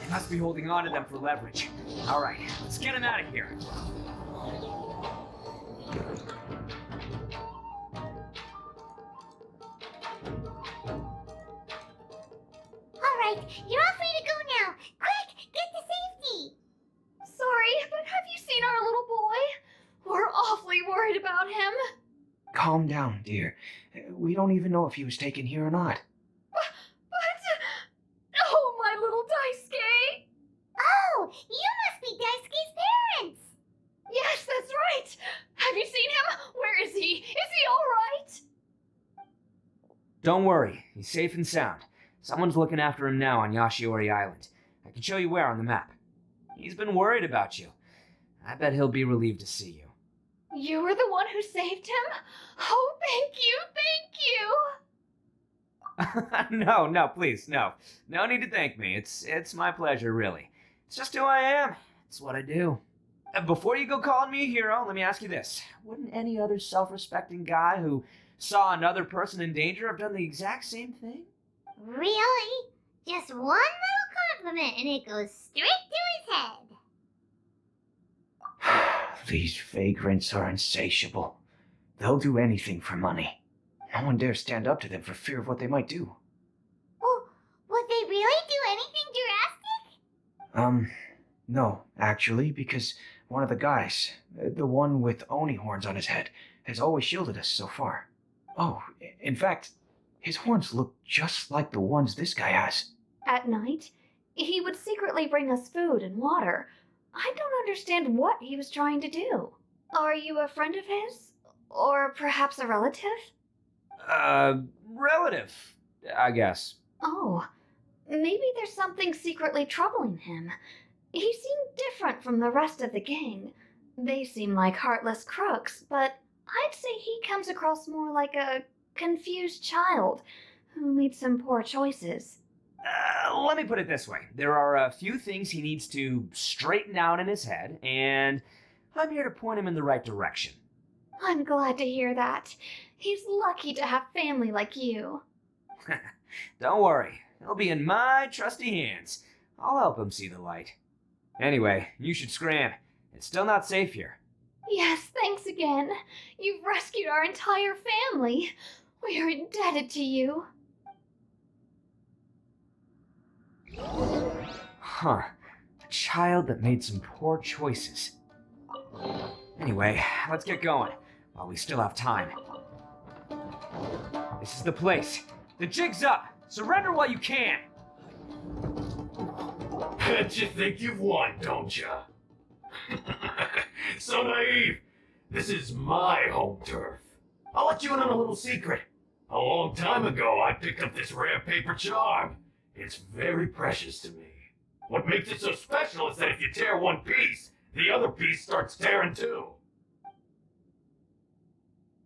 They must be holding on to them for leverage. Alright, let's get them out of here. Alright, you're all free to go now. Quick, get to safety. Sorry, but have you seen our little boy? We're awfully worried about him. Calm down, dear. We don't even know if he was taken here or not. Oh, my little Daisuke! Oh, you must be Daisuke's parents. Yes, that's right. Have you seen him? Where is he? Is he all right? Don't worry, he's safe and sound. Someone's looking after him now on Yashiori Island. I can show you where on the map. He's been worried about you. I bet he'll be relieved to see you. You were the one who saved him? Oh, thank you, thank you! No, please, no. No need to thank me. It's my pleasure, really. It's just who I am. It's what I do. Before you go calling me a hero, let me ask you this. Wouldn't any other self-respecting guy who saw another person in danger have done the exact same thing? Really? Just one little compliment and it goes straight to his head. These vagrants are insatiable. They'll do anything for money. No one dares stand up to them for fear of what they might do. Oh, would they really do anything drastic? No, actually, because one of the guys, the one with Oni horns on his head, has always shielded us so far. Oh, in fact, his horns look just like the ones this guy has. At night, he would secretly bring us food and water. I don't understand what he was trying to do. Are you a friend of his? Or perhaps a relative? Relative, I guess. Oh, maybe there's something secretly troubling him. He seemed different from the rest of the gang. They seem like heartless crooks, but I'd say he comes across more like a confused child who made some poor choices. Let me put it this way. There are a few things he needs to straighten out in his head, and I'm here to point him in the right direction. I'm glad to hear that. He's lucky to have family like you. Don't worry. He'll be in my trusty hands. I'll help him see the light. Anyway, you should scram. It's still not safe here. Yes, thanks again. You've rescued our entire family. We are indebted to you. Huh. A child that made some poor choices. Anyway, let's get going, while we still have time. This is the place. The jig's up. Surrender while you can. Bet you think you've won, don't ya? So naive. This is my home turf. I'll let you in on a little secret. A long time ago, I picked up this rare paper charm. It's very precious to me. What makes it so special is that if you tear one piece, the other piece starts tearing too.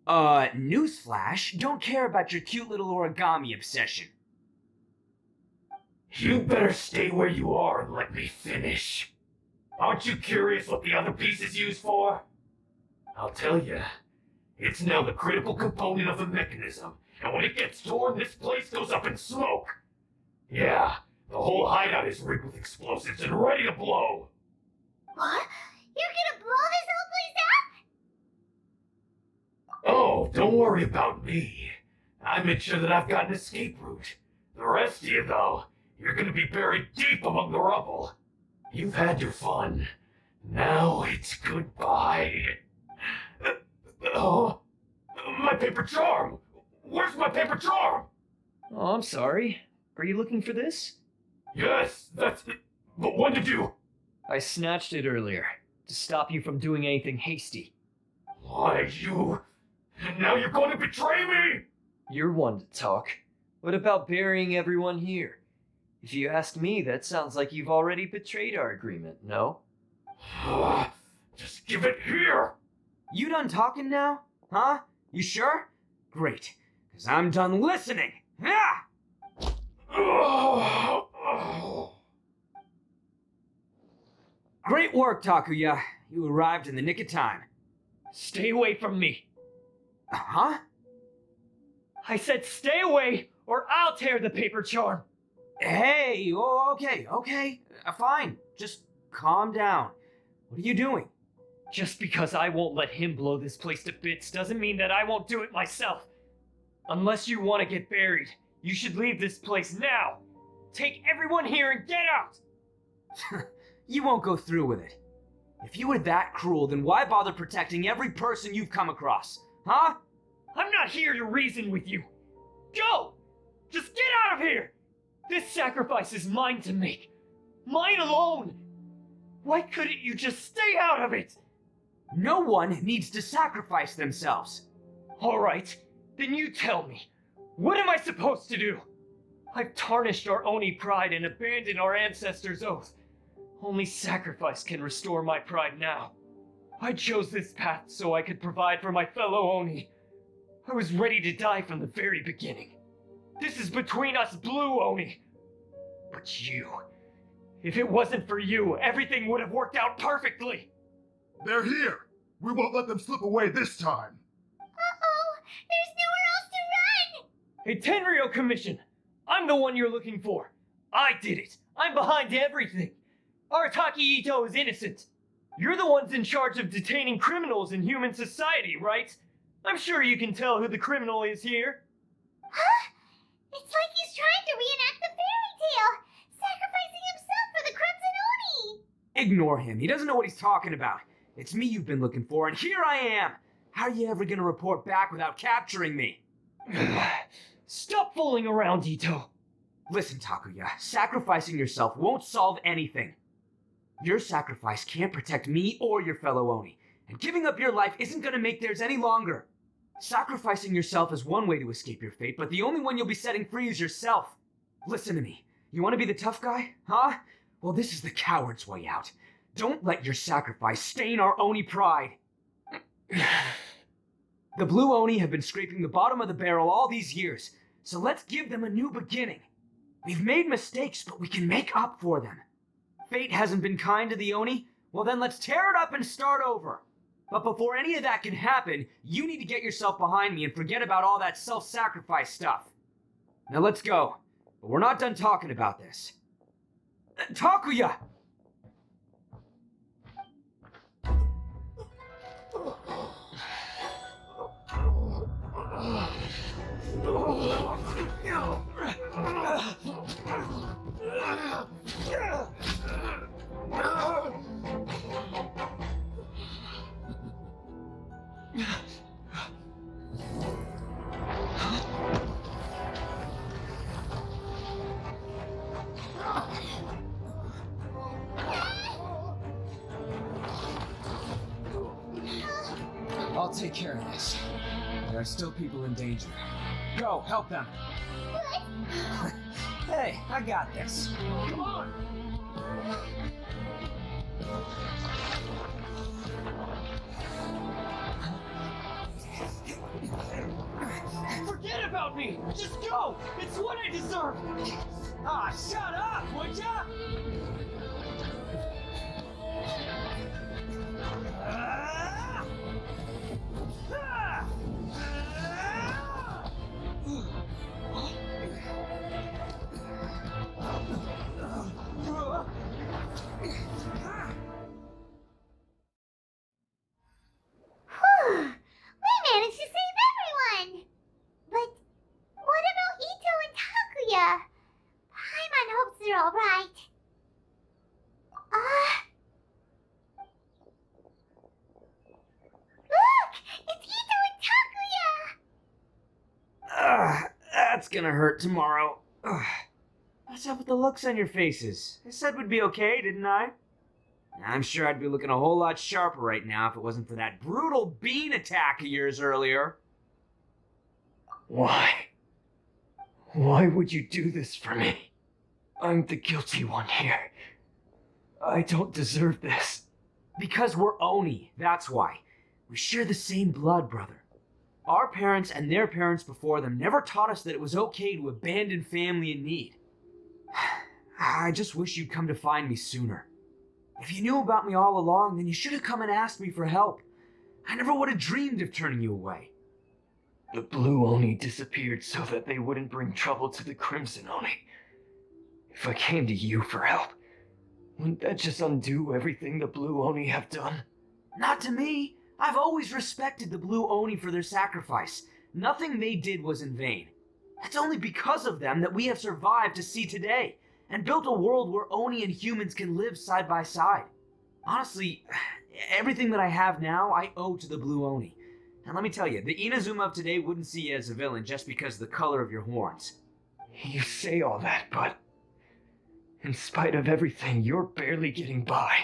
Newsflash, don't care about your cute little origami obsession. You better stay where you are and let me finish. Aren't you curious what the other piece is used for? I'll tell you. It's now the critical component of the mechanism, and when it gets torn, this place goes up in smoke. Yeah, the whole hideout is rigged with explosives and ready to blow. What? You're gonna blow this whole place up? Oh, don't worry about me. I made sure that I've got an escape route. The rest of you, though, you're gonna be buried deep among the rubble. You've had your fun. Now it's goodbye. Oh, my paper charm! Where's my paper charm? Oh, I'm sorry. Are you looking for this? Yes, that's it. But when did you? I snatched it earlier, to stop you from doing anything hasty. Why, you... And now you're going to betray me? You're one to talk. What about burying everyone here? If you ask me, that sounds like you've already betrayed our agreement, no? Just give it here! You done talking now? Huh? You sure? Great, because I'm done listening. Ah! Great work, Takuya. You arrived in the nick of time. Stay away from me. Huh? I said stay away, or I'll tear the paper charm. Hey, okay. Fine. Just calm down. What are you doing? Just because I won't let him blow this place to bits doesn't mean that I won't do it myself. Unless you want to get buried, you should leave this place now. Take everyone here and get out! You won't go through with it. If you were that cruel, then why bother protecting every person you've come across? Huh? I'm not here to reason with you. Go! Just get out of here! This sacrifice is mine to make. Mine alone! Why couldn't you just stay out of it? No one needs to sacrifice themselves. Alright, then you tell me. What am I supposed to do? I've tarnished our Oni pride and abandoned our ancestors' oath. Only sacrifice can restore my pride now. I chose this path so I could provide for my fellow Oni. I was ready to die from the very beginning. This is between us Blue Oni. But you... If it wasn't for you, everything would have worked out perfectly! They're here! We won't let them slip away this time! Uh-oh! There's nowhere else to run! Hey, Tenryo Commission! I'm the one you're looking for! I did it! I'm behind everything! Arataki Itto is innocent! You're the ones in charge of detaining criminals in human society, right? I'm sure you can tell who the criminal is here. Huh? It's like he's trying to reenact the fairy tale, sacrificing himself for the Crimson Oni! Ignore him. He doesn't know what he's talking about. It's me you've been looking for, and here I am! How are you ever gonna report back without capturing me? Stop fooling around, Itto. Listen, Takuya, sacrificing yourself won't solve anything. Your sacrifice can't protect me or your fellow Oni, and giving up your life isn't gonna make theirs any longer. Sacrificing yourself is one way to escape your fate, but the only one you'll be setting free is yourself. Listen to me. You want to be the tough guy, huh? Well, this is the coward's way out. Don't let your sacrifice stain our Oni pride. The Blue Oni have been scraping the bottom of the barrel all these years, so let's give them a new beginning. We've made mistakes, but we can make up for them. Fate hasn't been kind to the Oni? Well, then let's tear it up and start over. But before any of that can happen, you need to get yourself behind me and forget about all that self-sacrifice stuff. Now let's go. But we're not done talking about this. Takuya! I'll take care of this. There are still people in danger. Go, help them. What? Hey, I got this. Come on! Forget about me! Just go! It's what I deserve! Ah, shut up, would ya? Ah! Ah! Whew! We managed to save everyone! But what about Itto and Takuya? Paimon hopes they're alright. Look! It's Itto and Takuya! That's gonna hurt tomorrow. What's up with the looks on your faces? I said we'd be okay, didn't I? I'm sure I'd be looking a whole lot sharper right now if it wasn't for that brutal bean attack of yours earlier. Why? Why would you do this for me? I'm the guilty one here. I don't deserve this. Because we're Oni, that's why. We share the same blood, brother. Our parents and their parents before them never taught us that it was okay to abandon family in need. I just wish you'd come to find me sooner. If you knew about me all along, then you should have come and asked me for help. I never would have dreamed of turning you away. The Blue Oni disappeared so that they wouldn't bring trouble to the Crimson Oni. If I came to you for help, wouldn't that just undo everything the Blue Oni have done? Not to me. I've always respected the Blue Oni for their sacrifice. Nothing they did was in vain. It's only because of them that we have survived to see today, and built a world where Oni and humans can live side by side. Honestly, everything that I have now, I owe to the Blue Oni. And let me tell you, the Inazuma of today wouldn't see you as a villain just because of the color of your horns. You say all that, but in spite of everything, you're barely getting by.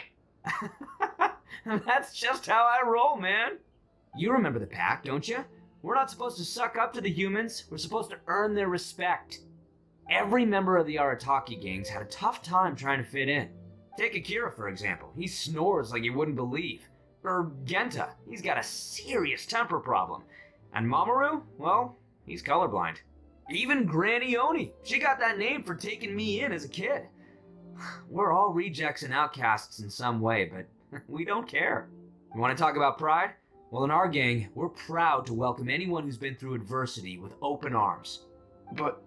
That's just how I roll, man. You remember the pact, don't you? We're not supposed to suck up to the humans. We're supposed to earn their respect. Every member of the Arataki gangs had a tough time trying to fit in. Take Akira, for example. He snores like you wouldn't believe. Or Genta. He's got a serious temper problem. And Mamoru? Well, he's colorblind. Even Granny Oni. She got that name for taking me in as a kid. We're all rejects and outcasts in some way, but we don't care. You want to talk about pride? Well, in our gang, we're proud to welcome anyone who's been through adversity with open arms. But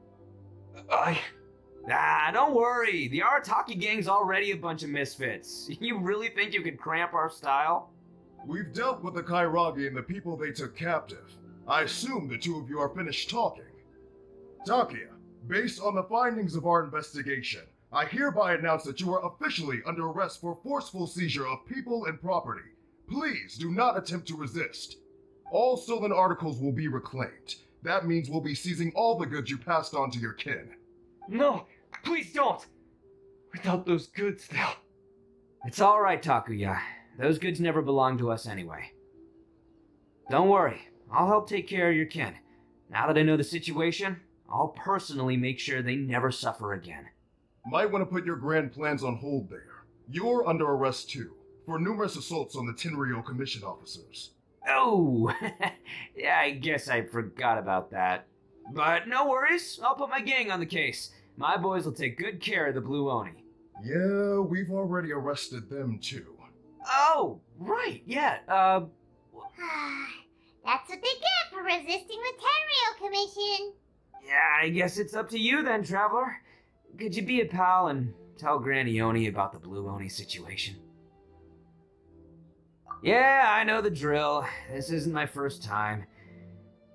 Don't worry. The Arataki gang's already a bunch of misfits. You really think you could cramp our style? We've dealt with the Kairagi and the people they took captive. I assume the two of you are finished talking. Takia, based on the findings of our investigation, I hereby announce that you are officially under arrest for forceful seizure of people and property. Please do not attempt to resist. All stolen articles will be reclaimed. That means we'll be seizing all the goods you passed on to your kin. No, please don't! Without those goods, they'll... It's all right, Takuya. Those goods never belonged to us anyway. Don't worry. I'll help take care of your kin. Now that I know the situation, I'll personally make sure they never suffer again. Might want to put your grand plans on hold there. You're under arrest too, for numerous assaults on the Tenryou Commission officers. Oh, yeah, I guess I forgot about that. But no worries, I'll put my gang on the case. My boys will take good care of the Blue Oni. Yeah, we've already arrested them too. Oh, right, yeah, That's what they get for resisting the Tenryou Commission. Yeah, I guess it's up to you then, Traveler. Could you be a pal and tell Granny Oni about the Blue Oni situation? Yeah, I know the drill. This isn't my first time.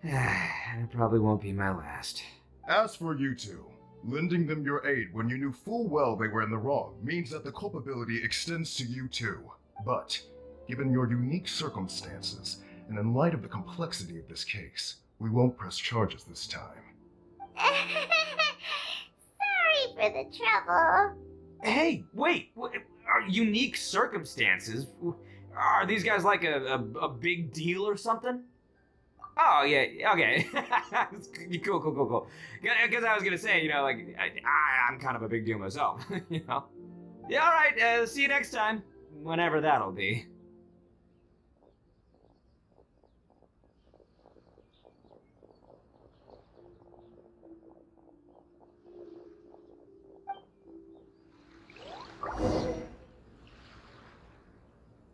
And it probably won't be my last. As for you two, lending them your aid when you knew full well they were in the wrong means that the culpability extends to you too. But, given your unique circumstances, and in light of the complexity of this case, we won't press charges this time. Sorry for the trouble. Hey, wait! Are unique circumstances? Are these guys like a big deal or something? Oh, yeah, okay. Cool. Because I was gonna say, I'm kind of a big deal myself, you know? Yeah, alright, see you next time. Whenever that'll be.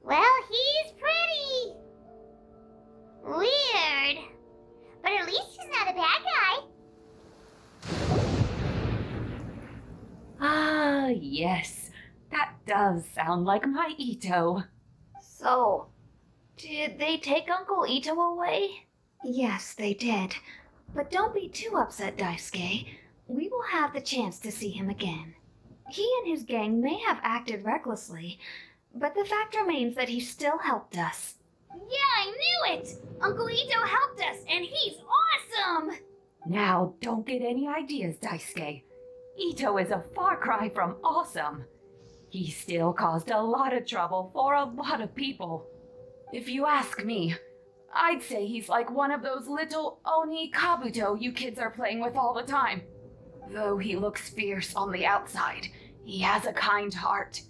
Well, he's pretty. Weird. But at least he's not a bad guy. Ah, yes. That does sound like my Itto. So, did they take Uncle Itto away? Yes, they did. But don't be too upset, Daisuke. We will have the chance to see him again. He and his gang may have acted recklessly, but the fact remains that he still helped us. Yeah, I knew it! Uncle Itto helped us, and he's awesome! Now, don't get any ideas, Daisuke. Itto is a far cry from awesome. He still caused a lot of trouble for a lot of people. If you ask me, I'd say he's like one of those little Oni Kabuto you kids are playing with all the time. Though he looks fierce on the outside, he has a kind heart.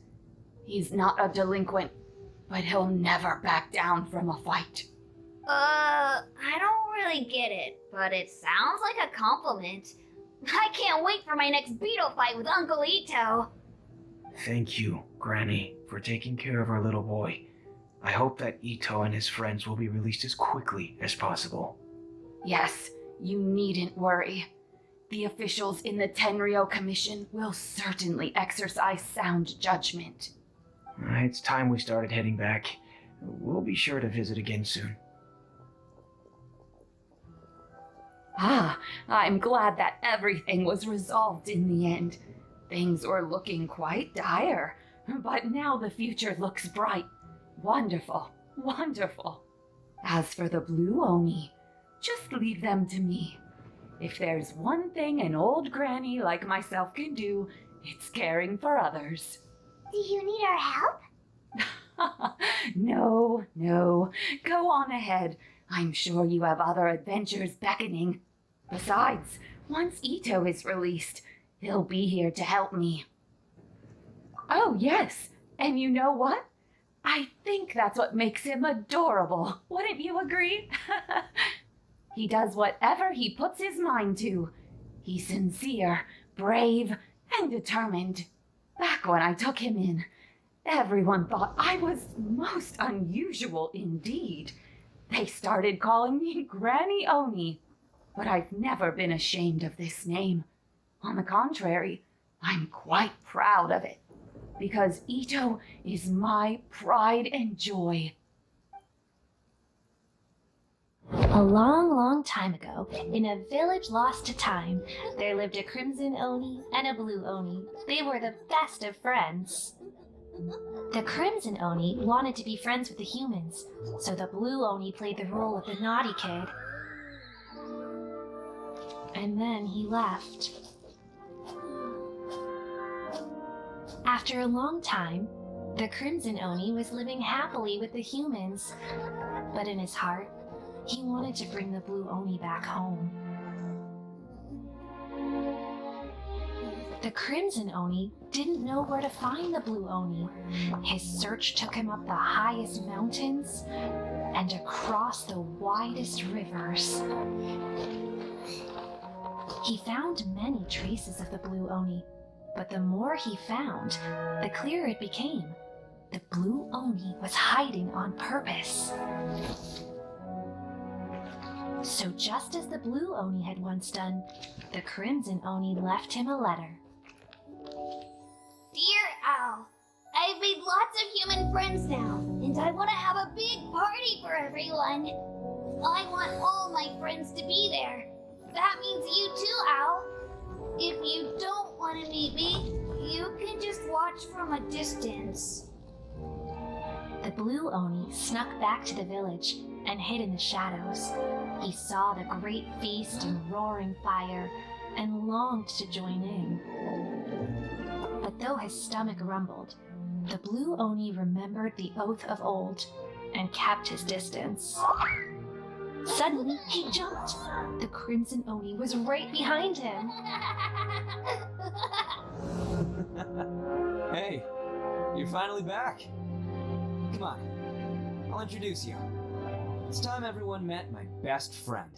He's not a delinquent, but he'll never back down from a fight. I don't really get it, but it sounds like a compliment. I can't wait for my next beetle fight with Uncle Itto. thank you, Granny, for taking care of our little boy. I hope that Itto and his friends will be released as quickly as possible. Yes, you needn't worry. The officials in the Tenryou Commission will certainly exercise sound judgment. It's time we started heading back. We'll be sure to visit again soon. Ah, I'm glad that everything was resolved in the end. Things were looking quite dire, but now the future looks bright. Wonderful, wonderful. As for the Blue Oni, just leave them to me. If there's one thing an old granny like myself can do, it's caring for others. Do you need our help? No. Go on ahead. I'm sure you have other adventures beckoning. Besides, once Itto is released, he'll be here to help me. Oh, yes. And you know what? I think that's what makes him adorable. Wouldn't you agree? He does whatever he puts his mind to. He's sincere, brave, and determined. Back when I took him in, everyone thought I was most unusual indeed. They started calling me Granny Oni, but I've never been ashamed of this name. On the contrary, I'm quite proud of it, because Itto is my pride and joy. A long, long time ago, in a village lost to time, there lived a crimson Oni and a blue Oni. They were the best of friends. The crimson Oni wanted to be friends with the humans, so the blue Oni played the role of the naughty kid. And then he left. After a long time, the crimson Oni was living happily with the humans, but in his heart, he wanted to bring the blue Oni back home. The crimson Oni didn't know where to find the blue Oni. His search took him up the highest mountains and across the widest rivers. He found many traces of the blue Oni, but the more he found, the clearer it became. The blue Oni was hiding on purpose. So just as the blue Oni had once done, the crimson Oni left him a letter. Dear Owl, I've made lots of human friends now, and I want to have a big party for everyone. I want all my friends to be there. That means you too, Owl. If you don't want to meet me, you can just watch from a distance. The blue Oni snuck back to the village and hid in the shadows. He saw the great feast and roaring fire and longed to join in. But though his stomach rumbled, the blue Oni remembered the oath of old and kept his distance. Suddenly, he jumped. The crimson Oni was right behind him. Hey, you're finally back. Come on, I'll introduce you. It's time everyone met my best friend.